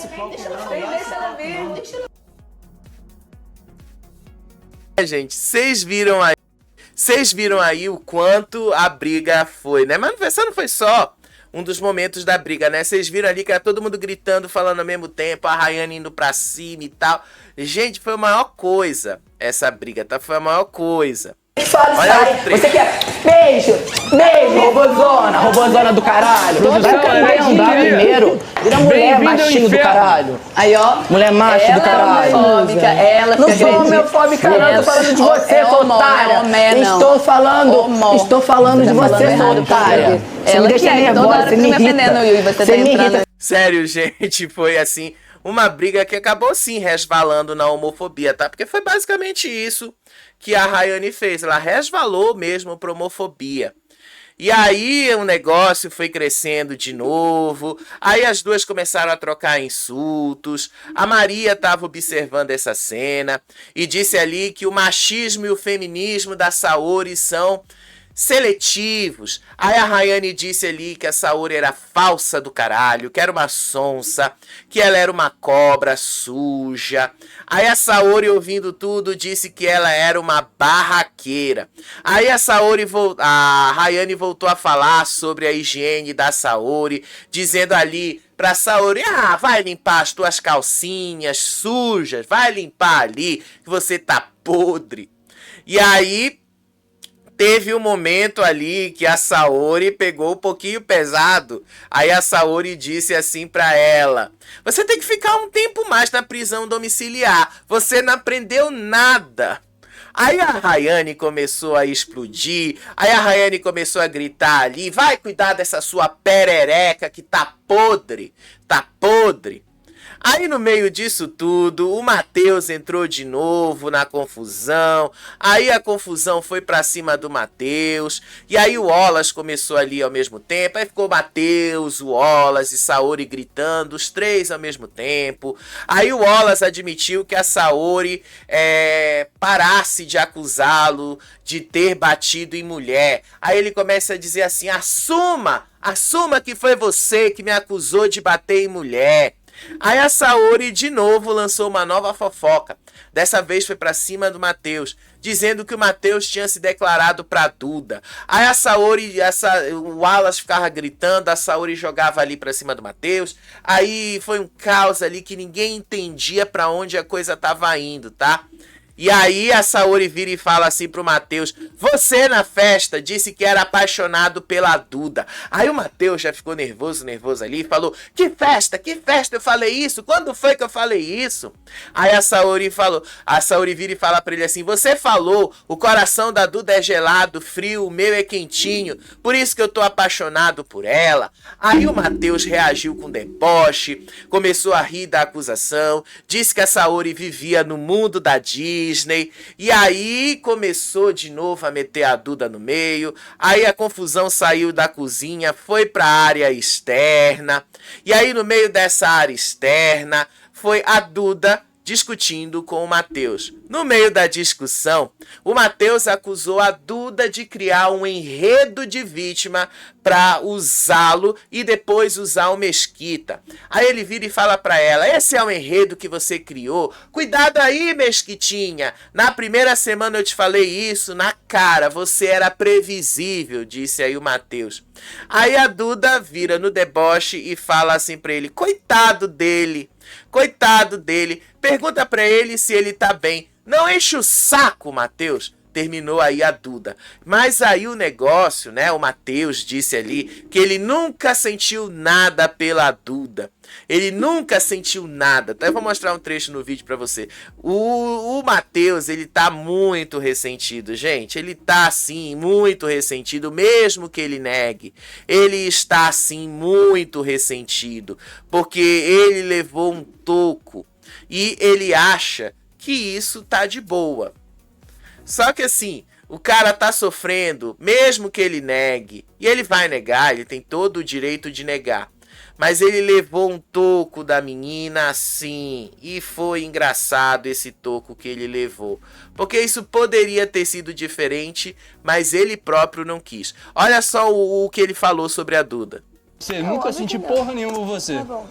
palco não, Deixa ela vir. Gente, vocês viram aí o quanto a briga foi, né? Mas essa não foi só um dos momentos da briga, né? Vocês viram ali que era todo mundo gritando, falando ao mesmo tempo, a Rayane indo pra cima e tal. Gente, foi a maior coisa essa briga, tá? Foi a maior coisa. Olha o trecho. Você quer beijo, robozona do caralho. Vai aprender a andar primeiro. Vira mulher machinho do caralho. Aí, ó. Mulher macho do caralho. Ela é homofóbica, ela Não sou homofóbica, não. Tô falando de você, é sua homo, otária. é homé, não. Estou falando de Tá você, falando sua errado, otária. Você me Ela deixa que é, toda nervosa, hora você fica me me ofendendo, Yui, irrita. você Você tá me entrando. irrita. Sério, gente, foi assim, uma briga que acabou sim resvalando na homofobia, tá? Porque foi basicamente isso que a Rayane fez, ela resvalou mesmo pra homofobia. E aí o negócio foi crescendo de novo, aí as duas começaram a trocar insultos, a Maria estava observando essa cena e disse ali que o machismo e o feminismo da Saori são seletivos. Aí a Rayane disse ali que a Saori era falsa do caralho, que era uma sonsa, que ela era uma cobra suja. Aí a Saori, ouvindo tudo, disse que ela era uma barraqueira. Aí a Rayane voltou a falar sobre a higiene da Saori, dizendo ali pra Saori, vai limpar as tuas calcinhas sujas, vai limpar ali, que você tá podre. E aí teve um momento ali que a Saori pegou um pouquinho pesado. Aí a Saori disse assim pra ela: você tem que ficar um tempo mais na prisão domiciliar. Você não aprendeu nada. Aí a Rayane começou a explodir. Aí a Rayane começou a gritar ali: vai cuidar dessa sua perereca que tá podre. Tá podre. Aí no meio disso tudo, o Matheus entrou de novo na confusão. Aí a confusão foi pra cima do Matheus. E aí o Wallace começou ali ao mesmo tempo. Aí ficou o Matheus, o Wallace e Saori gritando, os 3 ao mesmo tempo. Aí o Wallace admitiu que a Saori parasse de acusá-lo de ter batido em mulher. Aí ele começa a dizer assim: assuma que foi você que me acusou de bater em mulher. Aí a Saori de novo lançou uma nova fofoca. Dessa vez foi pra cima do Matheus, dizendo que o Matheus tinha se declarado pra Duda. Aí a Saori, o Wallace ficava gritando, a Saori jogava ali pra cima do Matheus. Aí foi um caos ali que ninguém entendia pra onde a coisa tava indo, tá? E aí a Saori vira e fala assim pro Matheus: você na festa disse que era apaixonado pela Duda. Aí o Matheus já ficou nervoso ali e falou: que festa eu falei isso? Quando foi que eu falei isso? Aí a Saori vira e fala pra ele assim: você falou, o coração da Duda é gelado, frio, o meu é quentinho, por isso que eu tô apaixonado por ela. Aí o Matheus reagiu com deboche, começou a rir da acusação, disse que a Saori vivia no mundo da Disney, e aí começou de novo a meter a Duda no meio. Aí a confusão saiu da cozinha, foi para a área externa, e aí no meio dessa área externa foi a Duda discutindo com o Matheus. No meio da discussão, o Matheus acusou a Duda de criar um enredo de vítima para usá-lo e depois usar o Mesquita. Aí ele vira e fala para ela: esse é o enredo que você criou? Cuidado aí, Mesquitinha. Na primeira semana eu te falei isso na cara, você era previsível, disse aí o Matheus. Aí a Duda vira no deboche e fala assim para ele: coitado dele, pergunta pra ele se ele tá bem. Não enche o saco, Matheus. Terminou aí a Duda. Mas aí o negócio, né? O Matheus disse ali que ele nunca sentiu nada pela Duda. Ele nunca sentiu nada. Então eu vou mostrar um trecho no vídeo pra você. O Matheus, ele tá muito ressentido, gente. Ele tá, assim, muito ressentido, mesmo que ele negue. Ele está, assim, muito ressentido. Porque ele levou um toco. E ele acha que isso tá de boa. Só que assim, o cara tá sofrendo, mesmo que ele negue. E ele vai negar, ele tem todo o direito de negar. Mas ele levou um toco da menina assim. E foi engraçado esse toco que ele levou. Porque isso poderia ter sido diferente, mas ele próprio não quis. Olha só o que ele falou sobre a Duda. Você nunca senti porra nenhuma por você. Tá bom.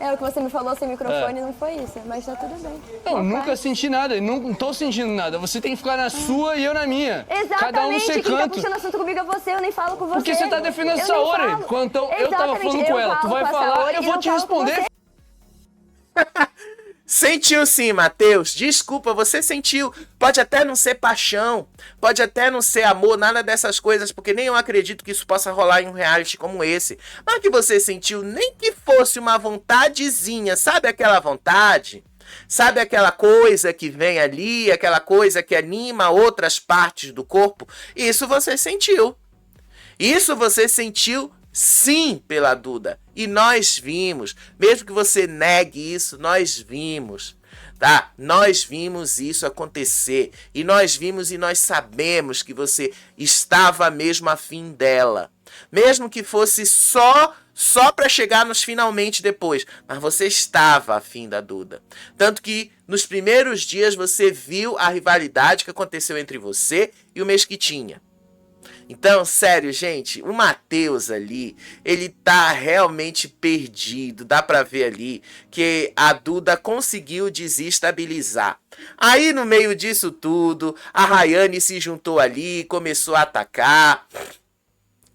É, o que você me falou sem microfone não foi isso, mas tá tudo bem. Eu nunca senti nada, não tô sentindo nada. Você tem que ficar na sua e eu na minha. Exatamente, cada um no seu quem tá canto. puxando assunto comigo é você, eu nem falo com você. Porque você tá defendendo a Saori. Então eu tava falando com ela, tu vai falar, eu vou te responder. Sentiu sim, Matheus. Desculpa, você sentiu. Pode até não ser paixão, pode até não ser amor, nada dessas coisas, porque nem eu acredito que isso possa rolar em um reality como esse. Mas que você sentiu, nem que fosse uma vontadezinha, sabe aquela vontade? Sabe aquela coisa que vem ali, aquela coisa que anima outras partes do corpo? Isso você sentiu. Isso você sentiu sim pela Duda. E nós vimos, mesmo que você negue isso, nós vimos, tá? Nós vimos isso acontecer. E nós vimos e nós sabemos que você estava mesmo afim dela. Mesmo que fosse só para chegar nos finalmente depois. Mas você estava afim da Duda. Tanto que nos primeiros dias você viu a rivalidade que aconteceu entre você e o Mesquitinha. Então, sério, gente, o Matheus ali, ele tá realmente perdido. Dá pra ver ali que a Duda conseguiu desestabilizar. Aí, no meio disso tudo, a Rayane se juntou ali, começou a atacar.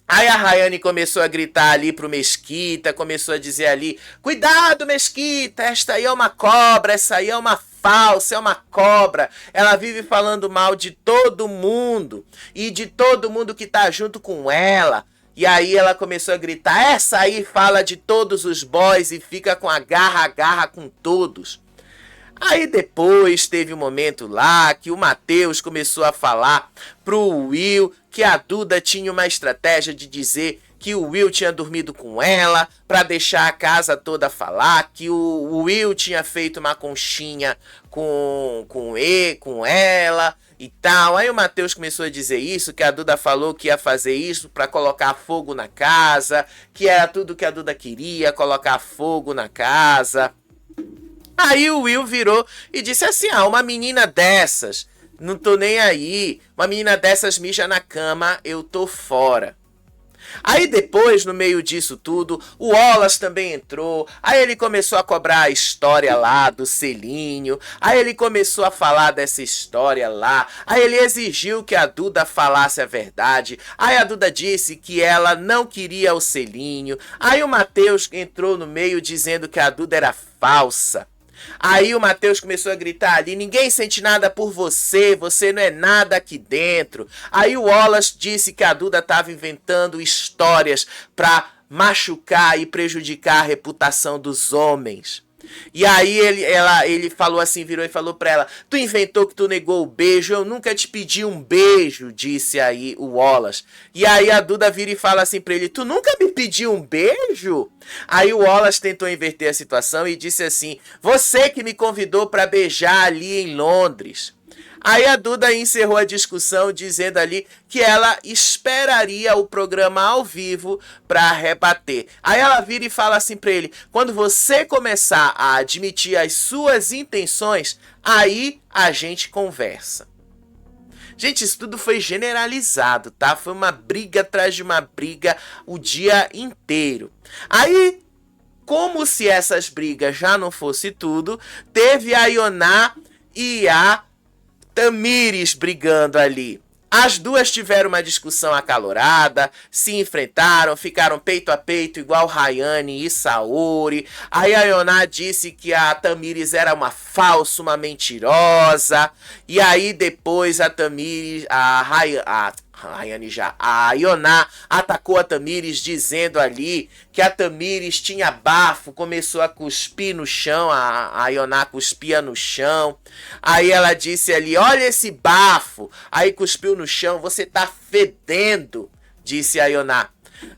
Aí a Rayane começou a gritar ali pro Mesquita, começou a dizer ali: cuidado, Mesquita, esta aí é uma cobra, essa aí é uma falsa, é uma cobra. Ela vive falando mal de todo mundo e de todo mundo que tá junto com ela. E aí ela começou a gritar: essa aí fala de todos os boys e fica com a garra com todos. Aí depois teve um momento lá que o Matheus começou a falar pro Will que a Duda tinha uma estratégia de dizer que o Will tinha dormido com ela para deixar a casa toda falar, que o Will tinha feito uma conchinha com ela e tal. Aí o Matheus começou a dizer isso, que a Duda falou que ia fazer isso para colocar fogo na casa, que era tudo que a Duda queria, colocar fogo na casa. Aí o Will virou e disse assim: uma menina dessas, não tô nem aí, uma menina dessas mija na cama, eu tô fora. Aí depois, no meio disso tudo, o Wallace também entrou. Aí ele começou a cobrar a história lá do selinho. Aí ele começou a falar dessa história lá. Aí ele exigiu que a Duda falasse a verdade. Aí a Duda disse que ela não queria o selinho. Aí o Matheus entrou no meio dizendo que a Duda era falsa. Aí o Matheus começou a gritar ali, ninguém sente nada por você, você não é nada aqui dentro. Aí o Wallace disse que a Duda estava inventando histórias para machucar e prejudicar a reputação dos homens. E aí ele falou assim, virou e falou pra ela, tu inventou que tu negou o beijo, eu nunca te pedi um beijo, disse aí o Wallace. E aí a Duda vira e fala assim pra ele, tu nunca me pediu um beijo? Aí o Wallace tentou inverter a situação e disse assim, você que me convidou pra beijar ali em Londres. Aí a Duda encerrou a discussão dizendo ali que ela esperaria o programa ao vivo para rebater. Aí ela vira e fala assim para ele, quando você começar a admitir as suas intenções, aí a gente conversa. Gente, isso tudo foi generalizado, tá? Foi uma briga atrás de uma briga o dia inteiro. Aí, como se essas brigas já não fosse tudo, teve a Ioná e a Tamires brigando ali. As duas tiveram uma discussão acalorada, se enfrentaram, ficaram peito a peito igual Rayane e Saori. Aí a Ioná disse que a Tamires era uma falsa, uma mentirosa. E aí depois a Tamires, a Ioná atacou a Tamires dizendo ali que a Tamires tinha bafo, começou a cuspir no chão, a Ioná cuspia no chão. Aí ela disse ali, olha esse bafo, aí cuspiu no chão, você tá fedendo, disse a Ioná.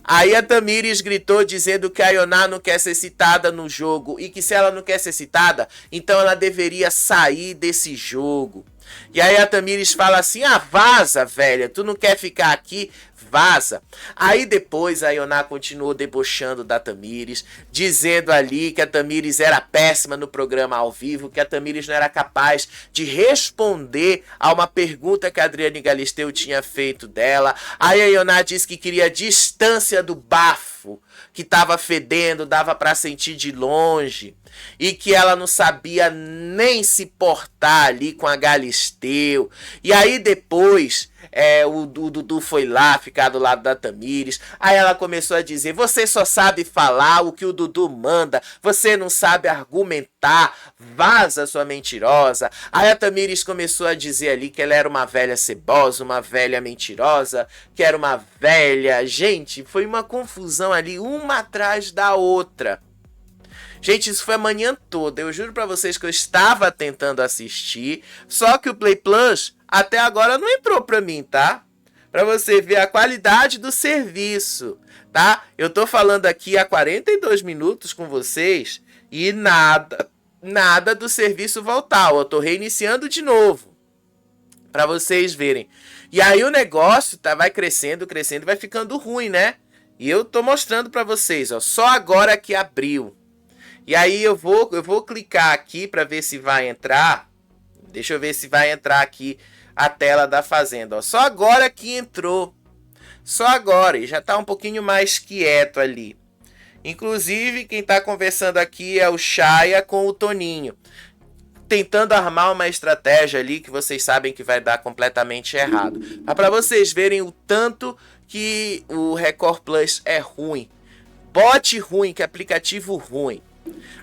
Aí a Tamires gritou dizendo que a Ioná não quer ser citada no jogo e que se ela não quer ser citada, então ela deveria sair desse jogo. E aí a Tamires fala assim, vaza, velha, tu não quer ficar aqui? Vaza. Aí depois a Ioná continuou debochando da Tamires, dizendo ali que a Tamires era péssima no programa ao vivo, que a Tamires não era capaz de responder a uma pergunta que a Adriane Galisteu tinha feito dela. Aí a Ioná disse que queria distância do bafo, que estava fedendo, dava para sentir de longe. E que ela não sabia nem se portar ali com a Galisteu. E aí depois o Dudu foi lá ficar do lado da Tamires. Aí ela começou a dizer, você só sabe falar o que o Dudu manda, você não sabe argumentar, vaza sua mentirosa. Aí a Tamires começou a dizer ali que ela era uma velha cebosa, uma velha mentirosa, que era uma velha... Gente, foi uma confusão ali, uma atrás da outra. Gente, isso foi a manhã toda. Eu juro pra vocês que eu estava tentando assistir, só que o Play Plus até agora não entrou pra mim, tá? Pra você ver a qualidade do serviço, tá? Eu tô falando aqui há 42 minutos com vocês e nada do serviço voltar. Eu tô reiniciando de novo, pra vocês verem. E aí o negócio vai crescendo, vai ficando ruim, né? E eu tô mostrando pra vocês, ó, só agora que abriu. E aí eu vou clicar aqui para ver se vai entrar. Deixa eu ver se vai entrar aqui a tela da Fazenda. Ó. Só agora que entrou. Só agora. E já está um pouquinho mais quieto ali. Inclusive, quem está conversando aqui é o Chaya com o Toninho. Tentando armar uma estratégia ali que vocês sabem que vai dar completamente errado. Mas para vocês verem o tanto que o Record Plus é ruim. Bot ruim, que aplicativo ruim.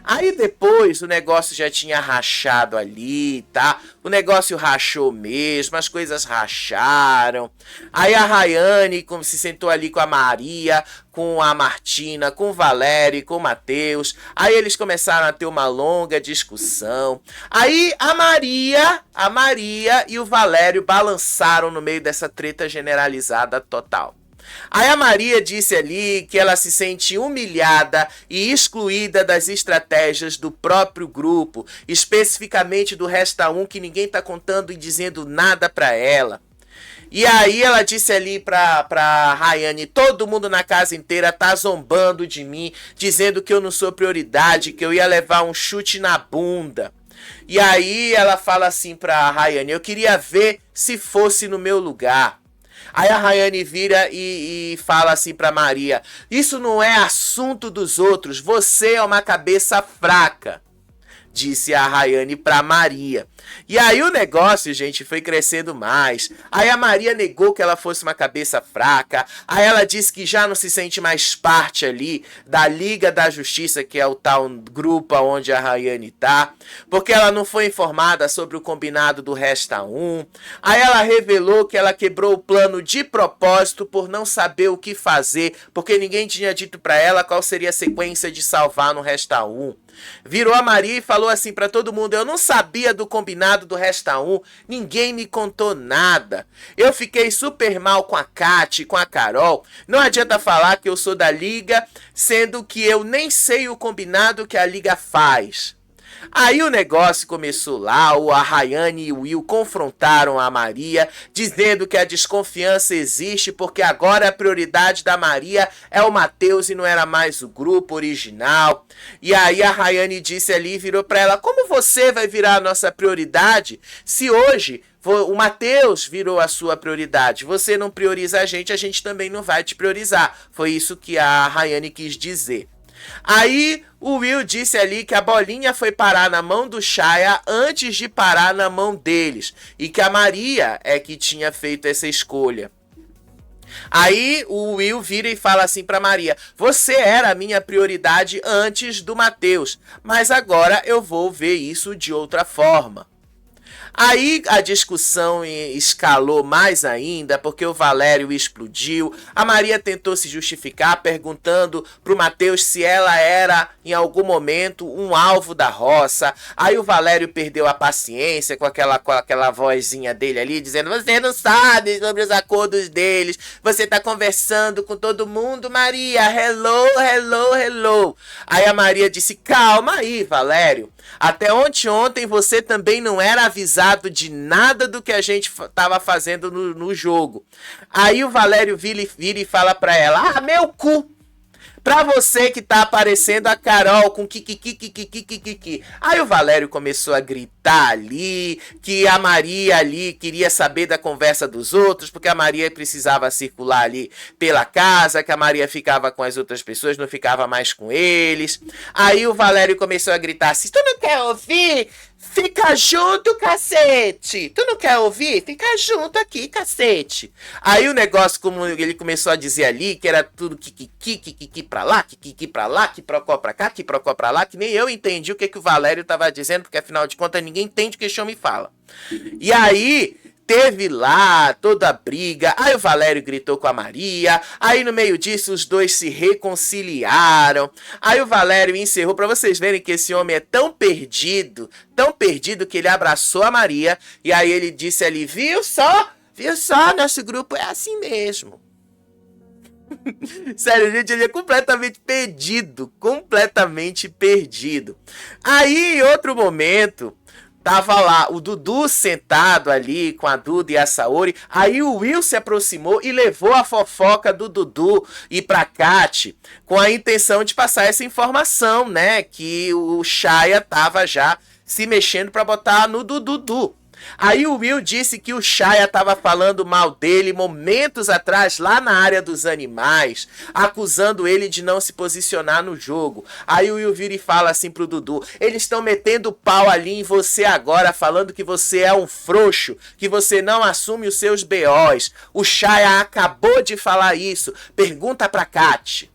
Aí depois o negócio já tinha rachado ali, tá? O negócio rachou mesmo, as coisas racharam. Aí a Rayane se sentou ali com a Maria, com a Martina, com o Valério, com o Matheus. Aí eles começaram a ter uma longa discussão. Aí a Maria e o Valério balançaram no meio dessa treta generalizada total. Aí a Maria disse ali que ela se sente humilhada e excluída das estratégias do próprio grupo, especificamente do Resta 1, que ninguém tá contando e dizendo nada pra ela. E aí ela disse ali pra Rayane, todo mundo na casa inteira tá zombando de mim, dizendo que eu não sou prioridade, que eu ia levar um chute na bunda. E aí ela fala assim pra Rayane, eu queria ver se fosse no meu lugar. Aí a Rayane vira e fala assim pra Maria, isso não é assunto dos outros, você é uma cabeça fraca, disse a Rayane pra Maria. E aí o negócio, gente, foi crescendo mais. Aí a Maria negou que ela fosse uma cabeça fraca. Aí ela disse que já não se sente mais parte ali da Liga da Justiça, que é o tal grupo onde a Rayane tá, porque ela não foi informada sobre o combinado do Resta 1. Aí ela revelou que ela quebrou o plano de propósito por não saber o que fazer, porque ninguém tinha dito pra ela qual seria a sequência de salvar no Resta 1. Virou a Maria e falou assim pra todo mundo: eu não sabia do combinado do Resta 1, ninguém me contou nada. Eu fiquei super mal com a Kati, com a Carol. Não adianta falar que eu sou da Liga, sendo que eu nem sei o combinado que a Liga faz. Aí o negócio começou lá, a Rayane e o Will confrontaram a Maria, dizendo que a desconfiança existe porque agora a prioridade da Maria é o Matheus e não era mais o grupo original. E aí a Rayane disse ali, virou pra ela: como você vai virar a nossa prioridade se hoje o Matheus virou a sua prioridade? Você não prioriza a gente também não vai te priorizar. Foi isso que a Rayane quis dizer. Aí o Will disse ali que a bolinha foi parar na mão do Shaya antes de parar na mão deles, e que a Maria é que tinha feito essa escolha. Aí o Will vira e fala assim pra Maria: você era a minha prioridade antes do Matheus, mas agora eu vou ver isso de outra forma. Aí a discussão escalou mais ainda, porque o Valério explodiu. A Maria tentou se justificar, perguntando pro Matheus se ela era, em algum momento, um alvo da roça. Aí o Valério perdeu a paciência com aquela vozinha dele ali, dizendo: você não sabe sobre os acordos deles. Você tá conversando com todo mundo, Maria. Hello, hello, hello. Aí a Maria disse: calma aí, Valério. Até ontem você também não era avisado de nada do que a gente tava fazendo no jogo. Aí o Valério vira e fala pra ela: ah, meu cu! Pra você que tá aparecendo a Carol com kikikikikikikiki. Aí o Valério começou a gritar ali, que a Maria ali queria saber da conversa dos outros, porque a Maria precisava circular ali pela casa, que a Maria ficava com as outras pessoas, não ficava mais com eles. Aí o Valério começou a gritar assim: tu não quer ouvir? Fica junto, cacete! Tu não quer ouvir? Fica junto aqui, cacete! Aí o negócio, como ele começou a dizer ali, que era tudo kikiki pra lá, kikiki pra lá, que procó pra cá, que procó pra lá, que nem eu entendi o que o Valério tava dizendo, porque afinal de contas ninguém entende o que o chão me fala. E aí teve lá toda a briga, aí o Valério gritou com a Maria, aí no meio disso os dois se reconciliaram, aí o Valério encerrou, pra vocês verem que esse homem é tão perdido que ele abraçou a Maria, e aí ele disse ali: viu só, nosso grupo é assim mesmo. Sério, gente, ele é completamente perdido, Aí, em outro momento, tava lá o Dudu sentado ali com a Duda e a Saori. Aí o Will se aproximou e levou a fofoca do Dudu e pra Kati, com a intenção de passar essa informação, né? Que o Shaya tava já se mexendo pra botar no Dudu. Aí o Will disse que o Shaya tava falando mal dele momentos atrás lá na área dos animais, acusando ele de não se posicionar no jogo. Aí o Will vira e fala assim pro Dudu: eles estão metendo pau ali em você agora, falando que você é um frouxo, que você não assume os seus BOs. O Shaya acabou de falar isso, pergunta pra Kati.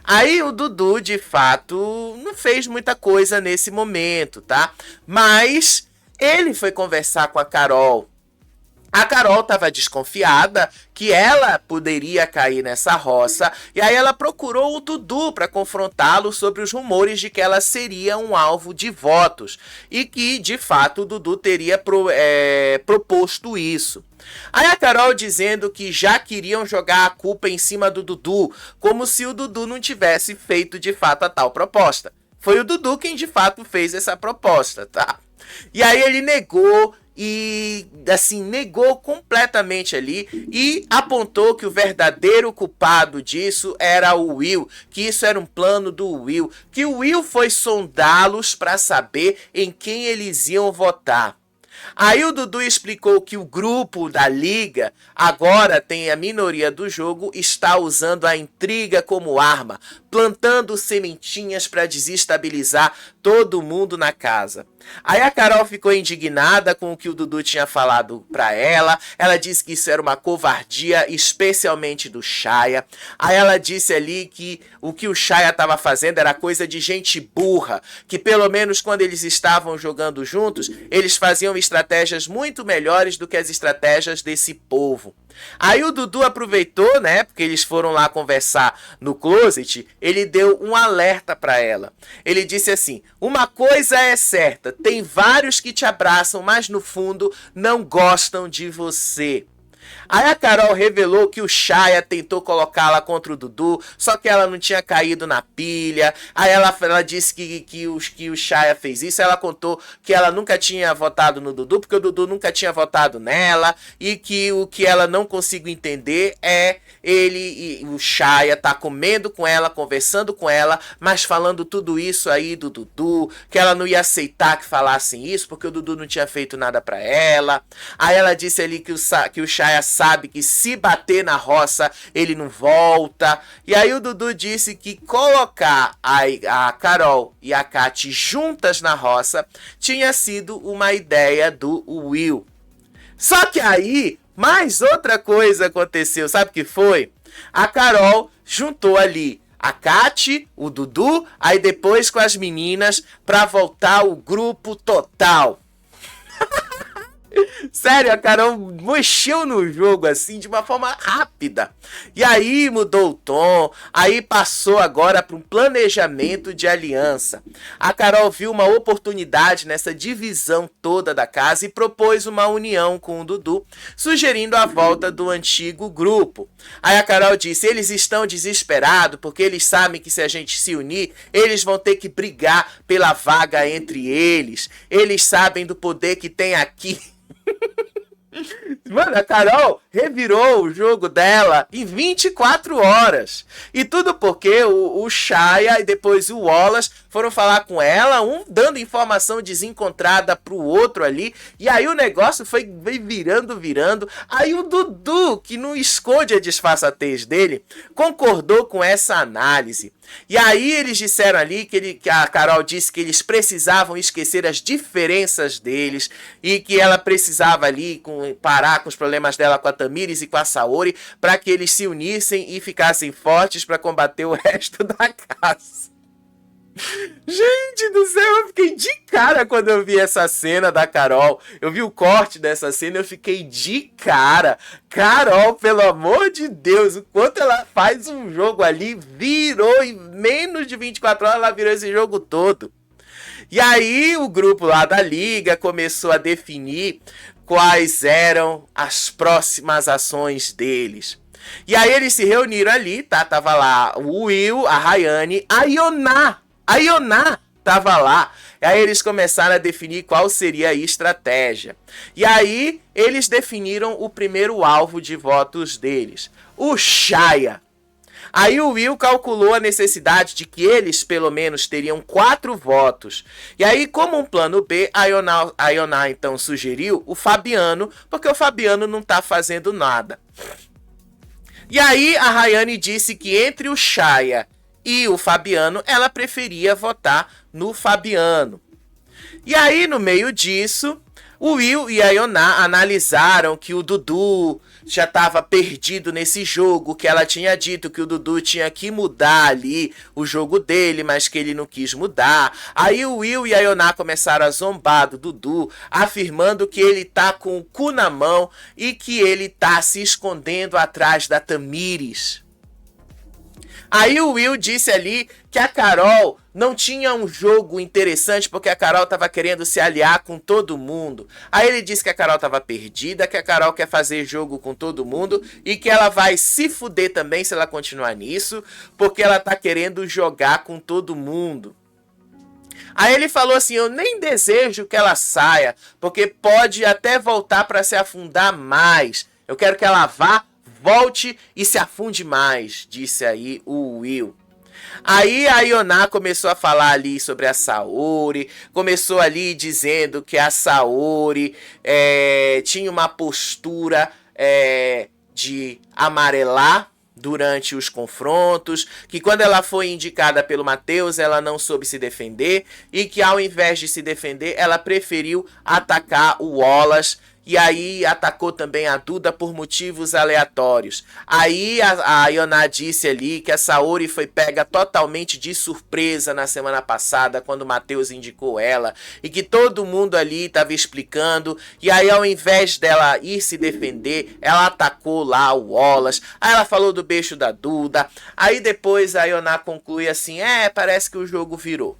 Aí o Dudu, de fato, não fez muita coisa nesse momento, tá? Mas ele foi conversar com a Carol. A Carol estava desconfiada que ela poderia cair nessa roça, e aí ela procurou o Dudu para confrontá-lo sobre os rumores de que ela seria um alvo de votos, e que, de fato, o Dudu teria proposto isso. Aí a Carol dizendo que já queriam jogar a culpa em cima do Dudu, como se o Dudu não tivesse feito, de fato, a tal proposta. Foi o Dudu quem, de fato, fez essa proposta, tá? E aí ele negou, e assim, negou completamente ali, e apontou que o verdadeiro culpado disso era o Will, que isso era um plano do Will, que o Will foi sondá-los para saber em quem eles iam votar. Aí o Dudu explicou que o grupo da Liga agora tem a minoria do jogo, está usando a intriga como arma, plantando sementinhas para desestabilizar todo mundo na casa. Aí a Carol ficou indignada com o que o Dudu tinha falado pra ela. Ela disse que isso era uma covardia, especialmente do Shaya. Aí ela disse ali que o que o Shaya estava fazendo era coisa de gente burra, que pelo menos quando eles estavam jogando juntos, eles faziam estratégias muito melhores do que as estratégias desse povo. Aí o Dudu aproveitou, né, porque eles foram lá conversar no closet, ele deu um alerta pra ela. Ele disse assim: uma coisa é certa, tem vários que te abraçam, mas no fundo não gostam de você. Aí a Carol revelou que o Shaya tentou colocá-la contra o Dudu, só que ela não tinha caído na pilha. Aí ela disse que o Shaya fez isso. Ela contou que ela nunca tinha votado no Dudu, porque o Dudu nunca tinha votado nela. E que o que ela não conseguiu entender é o Shaya tá comendo com ela, conversando com ela, mas falando tudo isso aí do Dudu, que ela não ia aceitar que falassem isso, porque o Dudu não tinha feito nada pra ela. Aí ela disse ali que o Shaya sabe que se bater na roça, ele não volta. E aí o Dudu disse que colocar a Carol e a Kati juntas na roça tinha sido uma ideia do Will. Só que aí, mais outra coisa aconteceu. Sabe o que foi? A Carol juntou ali a Kati, o Dudu, aí depois com as meninas pra voltar o grupo total. Sério, a Carol mexeu no jogo assim de uma forma rápida. E aí mudou o tom. Aí passou agora para um planejamento de aliança. A Carol viu uma oportunidade nessa divisão toda da casa e propôs uma união com o Dudu, sugerindo a volta do antigo grupo. Aí a Carol disse: eles estão desesperados porque eles sabem que se a gente se unir, eles vão ter que brigar pela vaga entre eles. Eles sabem do poder que tem aqui. Mano, a Carol revirou o jogo dela em 24 horas. E tudo porque o Shaya e depois o Wallace foram falar com ela, um dando informação desencontrada pro outro ali. E aí o negócio foi virando. Aí o Dudu, que não esconde a disfarçatez dele, concordou com essa análise. E aí eles disseram ali que a Carol disse que eles precisavam esquecer as diferenças deles e que ela precisava ali parar com os problemas dela com a Tamires e com a Saori para que eles se unissem e ficassem fortes para combater o resto da casa. Gente do céu, eu fiquei de cara quando eu vi essa cena da Carol. Eu vi o corte dessa cena e eu fiquei de cara. Carol, pelo amor de Deus, o quanto ela faz um jogo ali, virou em menos de 24 horas, ela virou esse jogo todo. E aí o grupo lá da Liga começou a definir quais eram as próximas ações deles. E aí eles se reuniram ali, tá? Tava lá o Will, a Rayane, a Ioná tava lá. E aí eles começaram a definir qual seria a estratégia. E aí eles definiram o primeiro alvo de votos deles, o Shaya. Aí o Will calculou a necessidade de que eles pelo menos teriam 4 votos. E aí, como um plano B, a Ioná então sugeriu o Fabiano, porque o Fabiano não tá fazendo nada. E aí a Rayane disse que entre o Shaya e o Fabiano, ela preferia votar no Fabiano. E aí, no meio disso, o Will e a Ioná analisaram que o Dudu já estava perdido nesse jogo, que ela tinha dito que o Dudu tinha que mudar ali o jogo dele, mas que ele não quis mudar. Aí o Will e a Ioná começaram a zombar do Dudu, afirmando que ele tá com o cu na mão e que ele tá se escondendo atrás da Tamires. Aí o Will disse ali que a Carol não tinha um jogo interessante porque a Carol estava querendo se aliar com todo mundo. Aí ele disse que a Carol estava perdida, que a Carol quer fazer jogo com todo mundo e que ela vai se fuder também se ela continuar nisso, porque ela tá querendo jogar com todo mundo. Aí ele falou assim: eu nem desejo que ela saia, porque pode até voltar para se afundar mais. Eu quero que ela vá, volte e se afunde mais, disse aí o Will. Aí a Ioná começou a falar ali sobre a Saori, começou ali dizendo que a Saori tinha uma postura de amarelar, durante os confrontos, que quando ela foi indicada pelo Matheus, ela não soube se defender e que ao invés de se defender, ela preferiu atacar o Wallace e aí atacou também a Duda por motivos aleatórios. Aí a Ioná disse ali que a Saori foi pega totalmente de surpresa na semana passada, quando o Matheus indicou ela, e que todo mundo ali estava explicando, e aí ao invés dela ir se defender, ela atacou lá o Wallace, aí ela falou do beijo da Duda, aí depois a Ioná conclui assim, parece que o jogo virou.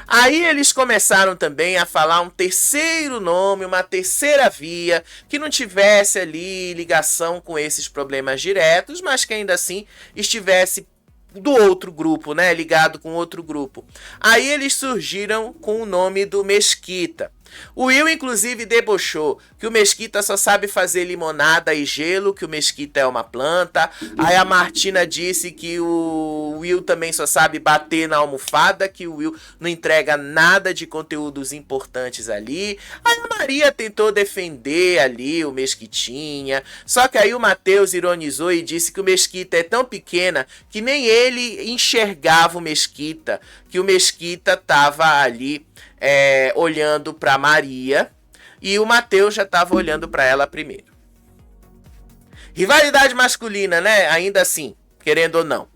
Aí eles começaram também a falar um terceiro nome, uma terceira via, que não tivesse ali ligação com esses problemas diretos, mas que ainda assim estivesse do outro grupo, né, ligado com outro grupo. Aí eles surgiram com o nome do Mesquita. O Will, inclusive, debochou que o Mesquita só sabe fazer limonada e gelo, que o Mesquita é uma planta. Aí a Martina disse que o Will também só sabe bater na almofada, que o Will não entrega nada de conteúdos importantes ali. Aí a Maria tentou defender ali o Mesquitinha, só que aí o Matheus ironizou e disse que o Mesquita é tão pequena que nem ele enxergava o Mesquita, que o Mesquita tava ali olhando para Maria e o Matheus já estava olhando para ela primeiro. Rivalidade masculina, né? Ainda assim, querendo ou não.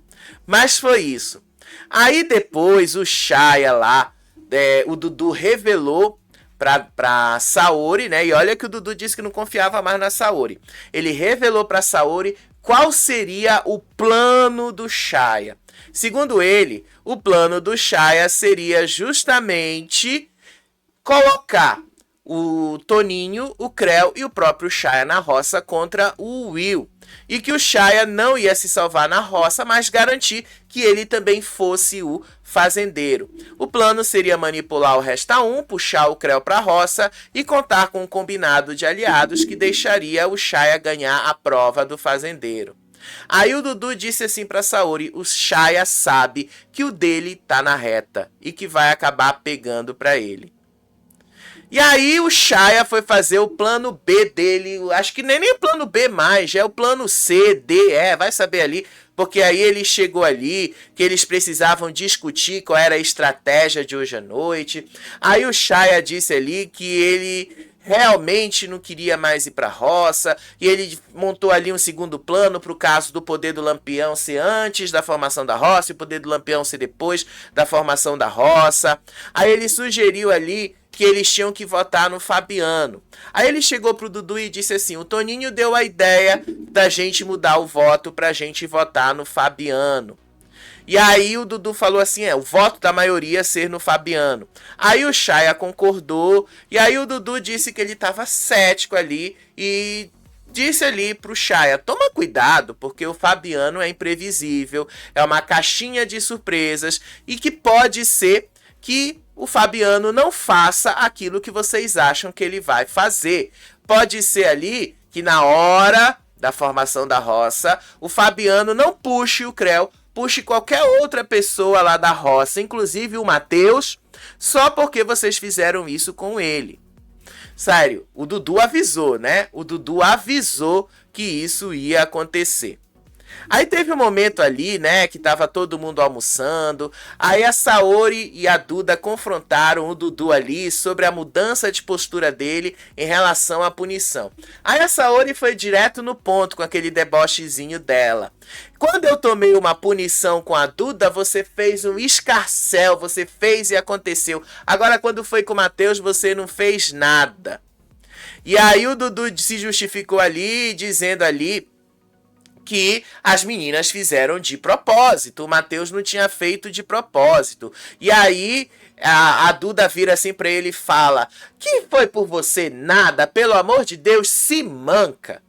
Mas foi isso. Aí depois o Shaya lá, o Dudu revelou pra Saori, né? E olha que o Dudu disse que não confiava mais na Saori. Ele revelou pra Saori qual seria o plano do Shaya. Segundo ele, o plano do Shaya seria justamente colocar o Toninho, o Creu e o próprio Shaya na roça contra o Will. E que o Shaya não ia se salvar na roça, mas garantir que ele também fosse o fazendeiro. O plano seria manipular o Resta 1, puxar o Creu para a roça e contar com um combinado de aliados que deixaria o Shaya ganhar a prova do fazendeiro. Aí o Dudu disse assim pra Saori, o Shaya sabe que o dele tá na reta e que vai acabar pegando pra ele. E aí o Shaya foi fazer o plano B dele, acho que nem o plano B mais, já é o plano C, D, vai saber ali, porque aí ele chegou ali, que eles precisavam discutir qual era a estratégia de hoje à noite. Aí o Shaya disse ali que ele realmente não queria mais ir para a roça, e ele montou ali um segundo plano para o caso do poder do Lampião ser antes da formação da roça e o poder do Lampião ser depois da formação da roça. Aí ele sugeriu ali que eles tinham que votar no Fabiano. Aí ele chegou pro Dudu e disse assim, o Toninho deu a ideia da gente mudar o voto pra gente votar no Fabiano. E aí o Dudu falou assim, o voto da maioria ser no Fabiano. Aí o Shaya concordou, e aí o Dudu disse que ele estava cético ali, e disse ali pro Shaya, toma cuidado, porque o Fabiano é imprevisível, é uma caixinha de surpresas, e que pode ser que o Fabiano não faça aquilo que vocês acham que ele vai fazer. Pode ser ali que na hora da formação da roça, o Fabiano não puxe o Creu, puxe qualquer outra pessoa lá da roça, inclusive o Matheus, só porque vocês fizeram isso com ele. Sério, o Dudu avisou, né? O Dudu avisou que isso ia acontecer. Aí teve um momento ali, né, que tava todo mundo almoçando, aí a Saori e a Duda confrontaram o Dudu ali sobre a mudança de postura dele em relação à punição. Aí a Saori foi direto no ponto com aquele debochezinho dela. Quando eu tomei uma punição com a Duda, você fez um escarcéu, você fez e aconteceu. Agora quando foi com o Matheus, você não fez nada. E aí o Dudu se justificou ali, dizendo ali que as meninas fizeram de propósito, o Matheus não tinha feito de propósito. E aí a Duda vira assim pra ele e fala, que foi por você nada, pelo amor de Deus, se manca.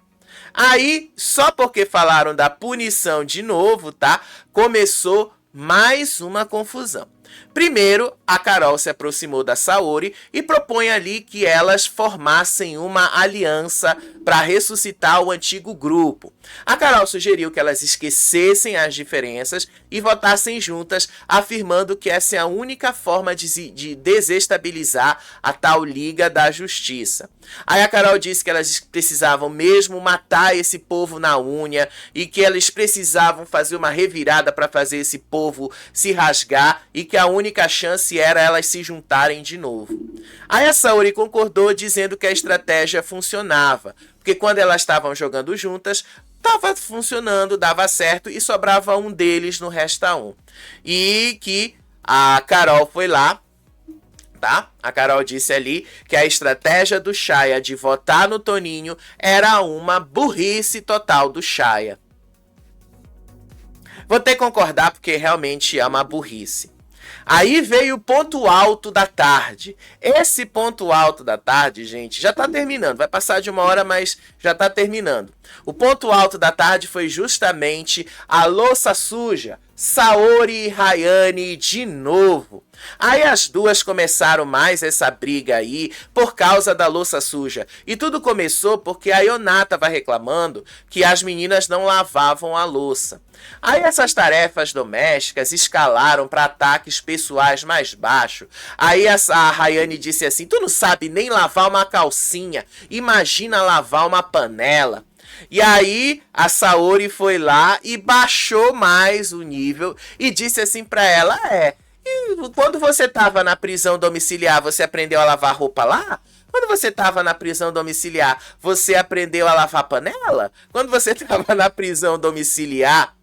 Aí, só porque falaram da punição de novo, tá? Começou mais uma confusão. Primeiro, a Carol se aproximou da Saori e propõe ali que elas formassem uma aliança para ressuscitar o antigo grupo. A Carol sugeriu que elas esquecessem as diferenças e votassem juntas, afirmando que essa é a única forma de desestabilizar a tal Liga da Justiça. Aí a Carol disse que elas precisavam mesmo matar esse povo na unha e que eles precisavam fazer uma revirada para fazer esse povo se rasgar e que a única chance era elas se juntarem de novo. Aí a Saori concordou, dizendo que a estratégia funcionava, porque quando elas estavam jogando juntas, estava funcionando, dava certo e sobrava um deles no Resta 1. E que a Carol foi lá, tá? A Carol disse ali que a estratégia do Shaya de votar no Toninho era uma burrice total do Shaya. Vou ter que concordar porque realmente é uma burrice. Aí veio o ponto alto da tarde. Esse ponto alto da tarde, gente, já tá terminando. Vai passar de 1 hora, mas já tá terminando. O ponto alto da tarde foi justamente a louça suja. Saori e Rayane de novo. Aí as duas começaram mais essa briga aí por causa da louça suja. E tudo começou porque a Yoná estava reclamando que as meninas não lavavam a louça. Aí essas tarefas domésticas escalaram para ataques pessoais mais baixos. Aí a Rayane disse assim: tu não sabe nem lavar uma calcinha, imagina lavar uma panela. E aí a Saori foi lá e baixou mais o nível e disse assim pra ela: e quando você tava na prisão domiciliar, você aprendeu a lavar roupa lá? Quando você tava na prisão domiciliar, você aprendeu a lavar panela? Quando você tava na prisão domiciliar,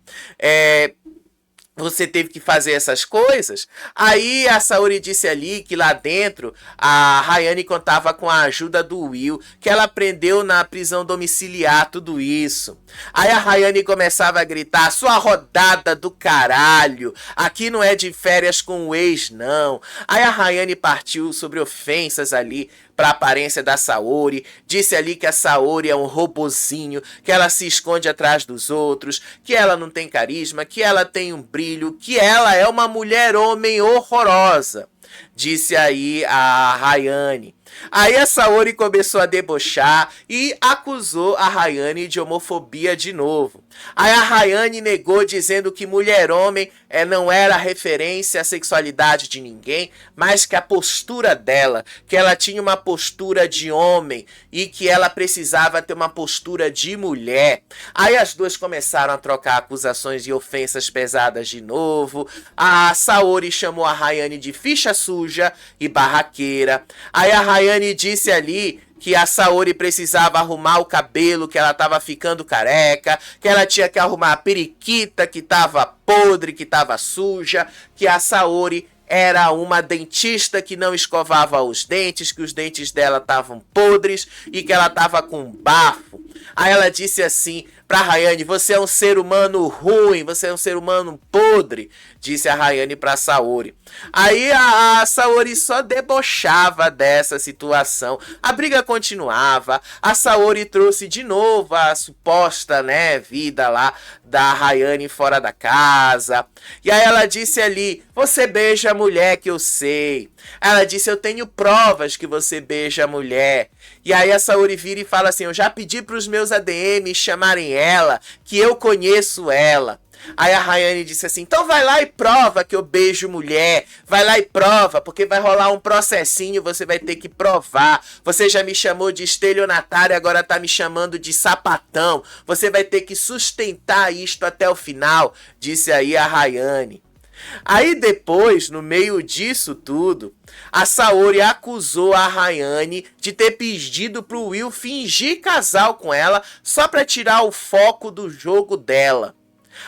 você teve que fazer essas coisas? Aí a Saori disse ali que lá dentro a Rayane contava com a ajuda do Will, que ela aprendeu na prisão domiciliar tudo isso. Aí a Rayane começava a gritar: sua rodada do caralho, aqui não é de férias com o ex não. Aí a Rayane partiu sobre ofensas ali para a aparência da Saori, disse ali que a Saori é um robozinho, que ela se esconde atrás dos outros, que ela não tem carisma, que ela tem um brilho, que ela é uma mulher-homem horrorosa, disse aí a Rayane. Aí a Saori começou a debochar e acusou a Rayane de homofobia de novo. Aí a Rayane negou, dizendo que mulher-homem não era referência à sexualidade de ninguém, mas que a postura dela, que ela tinha uma postura de homem e que ela precisava ter uma postura de mulher. Aí as duas começaram a trocar acusações e ofensas pesadas de novo. A Saori chamou a Rayane de ficha suja e barraqueira. Aí a Rayane disse ali que a Saori precisava arrumar o cabelo, que ela estava ficando careca, que ela tinha que arrumar a periquita que estava podre, que estava suja, que a Saori era uma dentista que não escovava os dentes, que os dentes dela estavam podres e que ela estava com bafo. Aí ela disse assim pra Rayane: você é um ser humano ruim, você é um ser humano podre, disse a Rayane pra Saori. Aí a Saori só debochava dessa situação. A briga continuava. A Saori trouxe de novo a suposta, vida lá da Rayane fora da casa. E aí ela disse ali: você beija a mulher que eu sei. Ela disse: eu tenho provas que você beija a mulher. E aí a Saori vira e fala assim: eu já pedi pros meus ADMs chamarem ela, que eu conheço ela. Aí a Rayane disse assim: então vai lá e prova que eu beijo mulher. Vai lá e prova, porque vai rolar um processinho, você vai ter que provar. Você já me chamou de estelionatário, agora tá me chamando de sapatão. Você vai ter que sustentar isto até o final, disse aí a Rayane. Aí depois, no meio disso tudo, a Saori acusou a Rayane de ter pedido pro Will fingir casal com ela só pra tirar o foco do jogo dela.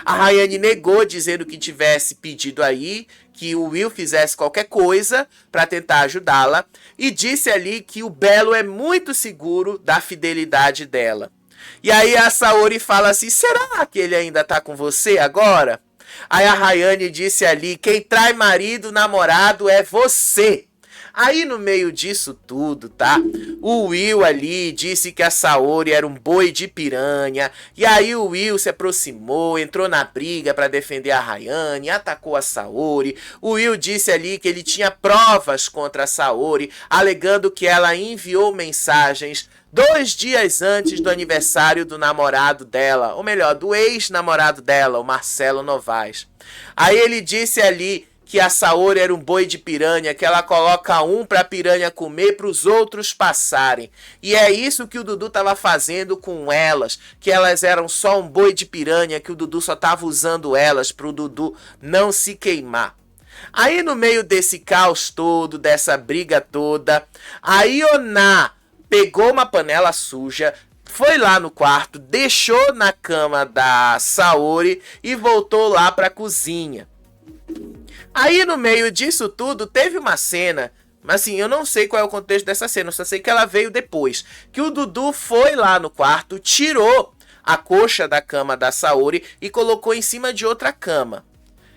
A Rayane negou, dizendo que tivesse pedido aí que o Will fizesse qualquer coisa para tentar ajudá-la, e disse ali que o Belo é muito seguro da fidelidade dela. E aí a Saori fala assim: será que ele ainda tá com você agora? Aí a Rayane disse ali: quem trai marido, namorado é você. Aí no meio disso tudo, tá? O Will ali disse que a Saori era um boi de piranha. E aí o Will se aproximou, entrou na briga para defender a Rayane, atacou a Saori. O Will disse ali que ele tinha provas contra a Saori, alegando que ela enviou mensagens 2 dias antes do aniversário do namorado dela, ou melhor, do ex-namorado dela, o Marcelo Novaes. Aí ele disse ali que a Saori era um boi de piranha, que ela coloca um pra piranha comer para os outros passarem. E é isso que o Dudu tava fazendo com elas, que elas eram só um boi de piranha, que o Dudu só tava usando elas pro Dudu não se queimar. Aí no meio desse caos todo, dessa briga toda, a Ioná pegou uma panela suja, foi lá no quarto, deixou na cama da Saori e voltou lá pra cozinha. Aí no meio disso tudo teve uma cena, mas assim, eu não sei qual é o contexto dessa cena, eu só sei que ela veio depois, que o Dudu foi lá no quarto, tirou a coxa da cama da Saori e colocou em cima de outra cama.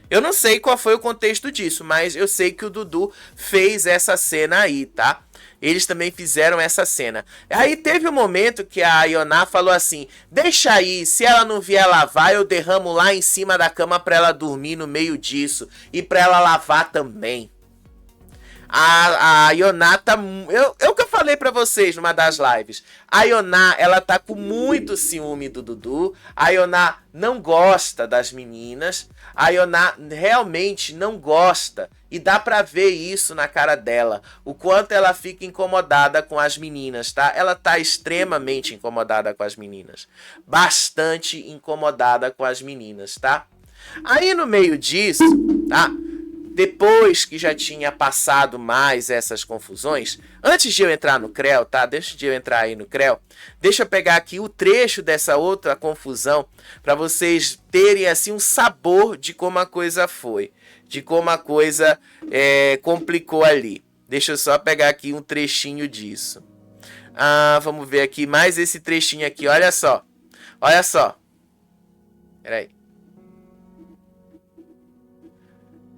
Eu não sei qual foi o contexto disso, mas eu sei que o Dudu fez essa cena aí, tá? Eles também fizeram essa cena. Aí teve um momento que a Ioná falou assim, deixa aí, se ela não vier lavar, eu derramo lá em cima da cama pra ela dormir no meio disso. E pra ela lavar também. A Ioná tá... Eu que eu falei pra vocês numa das lives. A Ioná, ela tá com muito ciúme do Dudu. A Ioná não gosta das meninas. A Ioná realmente não gosta. E dá pra ver isso na cara dela. O quanto ela fica incomodada com as meninas, tá? Ela tá extremamente incomodada com as meninas. Bastante incomodada com as meninas, tá? Aí no meio disso, tá? Depois que já tinha passado mais essas confusões, antes de eu entrar no CREL, tá? Deixa de eu entrar aí no CREL. Deixa eu pegar aqui o trecho dessa outra confusão para vocês terem assim um sabor de como a coisa foi, de como a coisa complicou ali. Deixa eu só pegar aqui um trechinho disso. Vamos ver aqui mais esse trechinho aqui. Olha só, olha só. Peraí.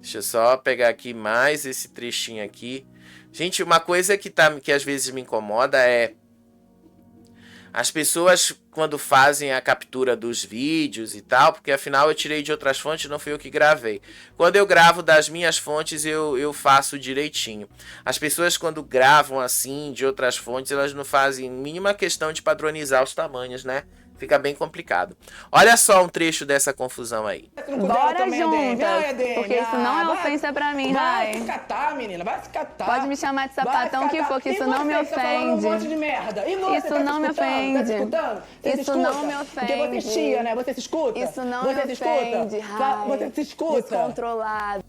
Deixa eu só pegar aqui mais esse trechinho aqui. Gente, uma coisa que às vezes me incomoda é... as pessoas quando fazem a captura dos vídeos e tal, porque afinal eu tirei de outras fontes, não fui eu que gravei. Quando eu gravo das minhas fontes, eu faço direitinho. As pessoas quando gravam assim de outras fontes, elas não fazem mínima questão de padronizar os tamanhos, né? Fica bem complicado. Olha só um trecho dessa confusão aí. Bora juntas, porque isso não é ofensa pra mim, Rai. Vai se catar, menina, vai se catar. Pode me chamar de sapatão que for, que isso não me ofende. Um monte de merda. E você, isso não me ofende. Tá se escutando? Isso não me ofende. Porque você chia, né? Você se escuta? Isso não você me se ofende, escuta? Rai. Você se escuta? Descontrolado.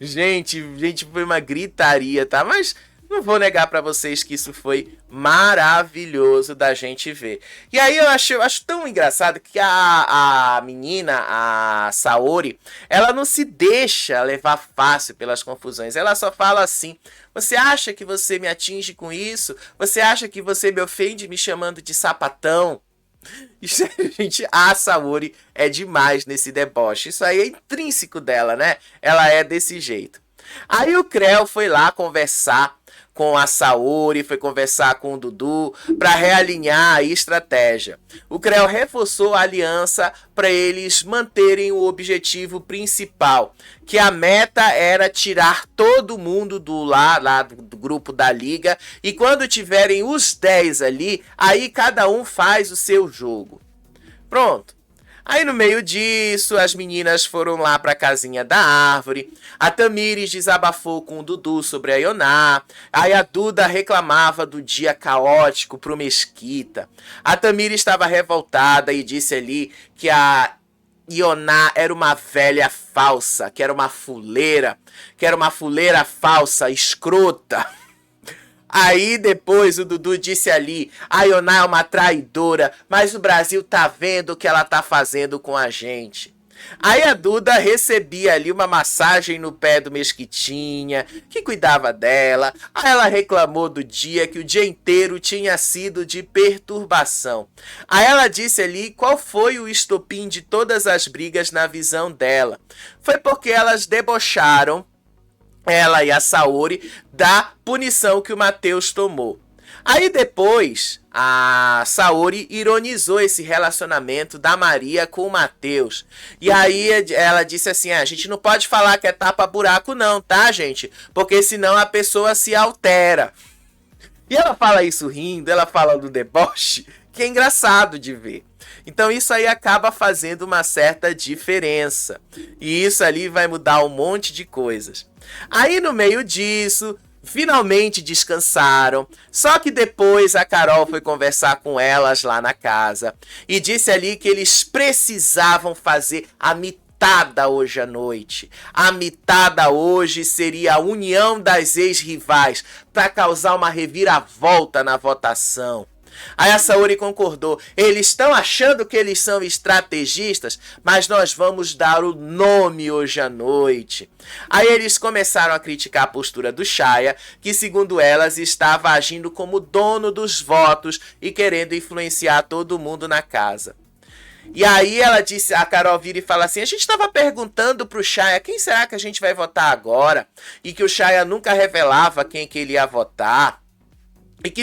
Gente, foi uma gritaria, tá? Mas não vou negar pra vocês que isso foi maravilhoso da gente ver. E aí eu acho tão engraçado que a menina, a Saori, ela não se deixa levar fácil pelas confusões. Ela só fala assim, você acha que você me atinge com isso? Você acha que você me ofende me chamando de sapatão? Isso, gente, a Saori é demais nesse deboche. Isso aí é intrínseco dela, né? Ela é desse jeito. Aí o CREL foi lá conversar com a Saori, foi conversar com o Dudu para realinhar a estratégia. O CREL reforçou a aliança para eles manterem o objetivo principal, que a meta era tirar todo mundo lá do grupo da liga, e quando tiverem os 10 ali, aí cada um faz o seu jogo. Pronto. Aí no meio disso, as meninas foram lá pra casinha da árvore. A Tamires desabafou com o Dudu sobre a Ioná. Aí a Duda reclamava do dia caótico pro Mesquita. A Tamires estava revoltada e disse ali que a Ioná era uma velha falsa, que era uma fuleira falsa, escrota. Aí depois o Dudu disse ali, a Ioná é uma traidora, mas o Brasil tá vendo o que ela tá fazendo com a gente. Aí a Duda recebia ali uma massagem no pé do Mesquitinha, que cuidava dela. Aí ela reclamou do dia, que o dia inteiro tinha sido de perturbação. Aí ela disse ali qual foi o estopim de todas as brigas na visão dela. Foi porque elas debocharam ela e a Saori, da punição que o Matheus tomou. Aí depois, a Saori ironizou esse relacionamento da Maria com o Matheus. E aí ela disse assim, a gente não pode falar que é tapa-buraco não, tá, gente? Porque senão a pessoa se altera. E ela fala isso rindo, ela fala do deboche, que é engraçado de ver. Então isso aí acaba fazendo uma certa diferença. E isso ali vai mudar um monte de coisas. Aí no meio disso, finalmente descansaram. Só que depois a Carol foi conversar com elas lá na casa. E disse ali que eles precisavam fazer a mitada hoje à noite. A mitada hoje seria a união das ex-rivais para causar uma reviravolta na votação. Aí a Saori concordou. Eles estão achando que eles são estrategistas, mas nós vamos dar o nome hoje à noite. Aí eles começaram a criticar a postura do Shaya, que segundo elas estava agindo como dono dos votos e querendo influenciar todo mundo na casa. E aí ela disse, a Carol vira e fala assim, a gente estava perguntando pro Shaya quem será que a gente vai votar agora? E que o Shaya nunca revelava quem que ele ia votar.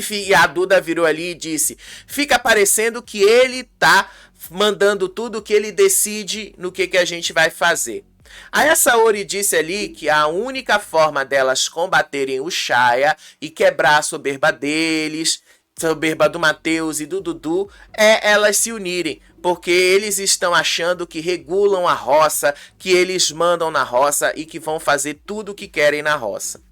E a Duda virou ali e disse, fica parecendo que ele tá mandando tudo, que ele decide no que a gente vai fazer. Aí a Saori disse ali que a única forma delas combaterem o Shaya e quebrar a soberba deles, soberba do Matheus e do Dudu, é elas se unirem. Porque eles estão achando que regulam a roça, que eles mandam na roça e que vão fazer tudo o que querem na roça.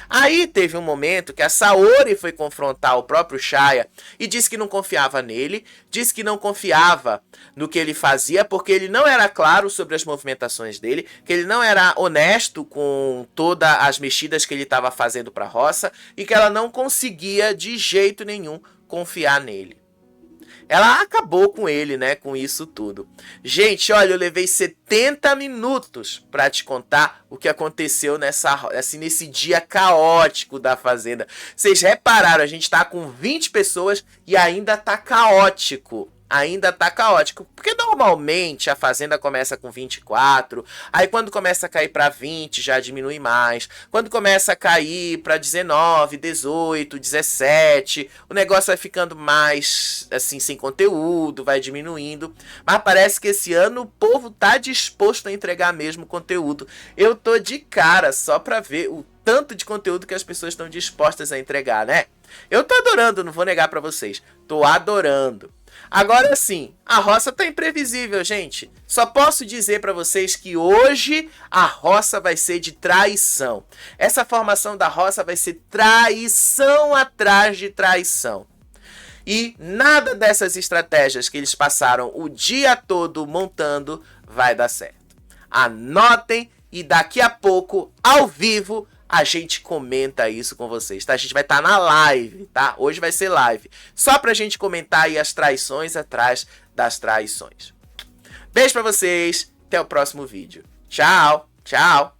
Aí teve um momento que a Saori foi confrontar o próprio Shaya e disse que não confiava nele, disse que não confiava no que ele fazia porque ele não era claro sobre as movimentações dele, que ele não era honesto com todas as mexidas que ele estava fazendo para a roça e que ela não conseguia de jeito nenhum confiar nele. Ela acabou com ele, né, com isso tudo. Gente, olha, eu levei 70 minutos para te contar o que aconteceu nesse dia caótico da Fazenda. Vocês repararam, a gente tá com 20 pessoas e ainda tá caótico. Ainda tá caótico, porque normalmente a Fazenda começa com 24, aí quando começa a cair para 20 já diminui mais, quando começa a cair para 19, 18, 17, o negócio vai ficando mais assim sem conteúdo, vai diminuindo, mas parece que esse ano o povo tá disposto a entregar mesmo conteúdo. Eu tô de cara só para ver o tanto de conteúdo que as pessoas estão dispostas a entregar, né? Eu tô adorando, não vou negar para vocês, tô adorando. Agora sim, a roça tá imprevisível, gente. Só posso dizer para vocês que hoje a roça vai ser de traição. Essa formação da roça vai ser traição atrás de traição. E nada dessas estratégias que eles passaram o dia todo montando vai dar certo. Anotem e daqui a pouco, ao vivo, a gente comenta isso com vocês, tá? A gente vai estar na live, tá? Hoje vai ser live. Só pra gente comentar aí as traições atrás das traições. Beijo pra vocês. Até o próximo vídeo. Tchau, tchau.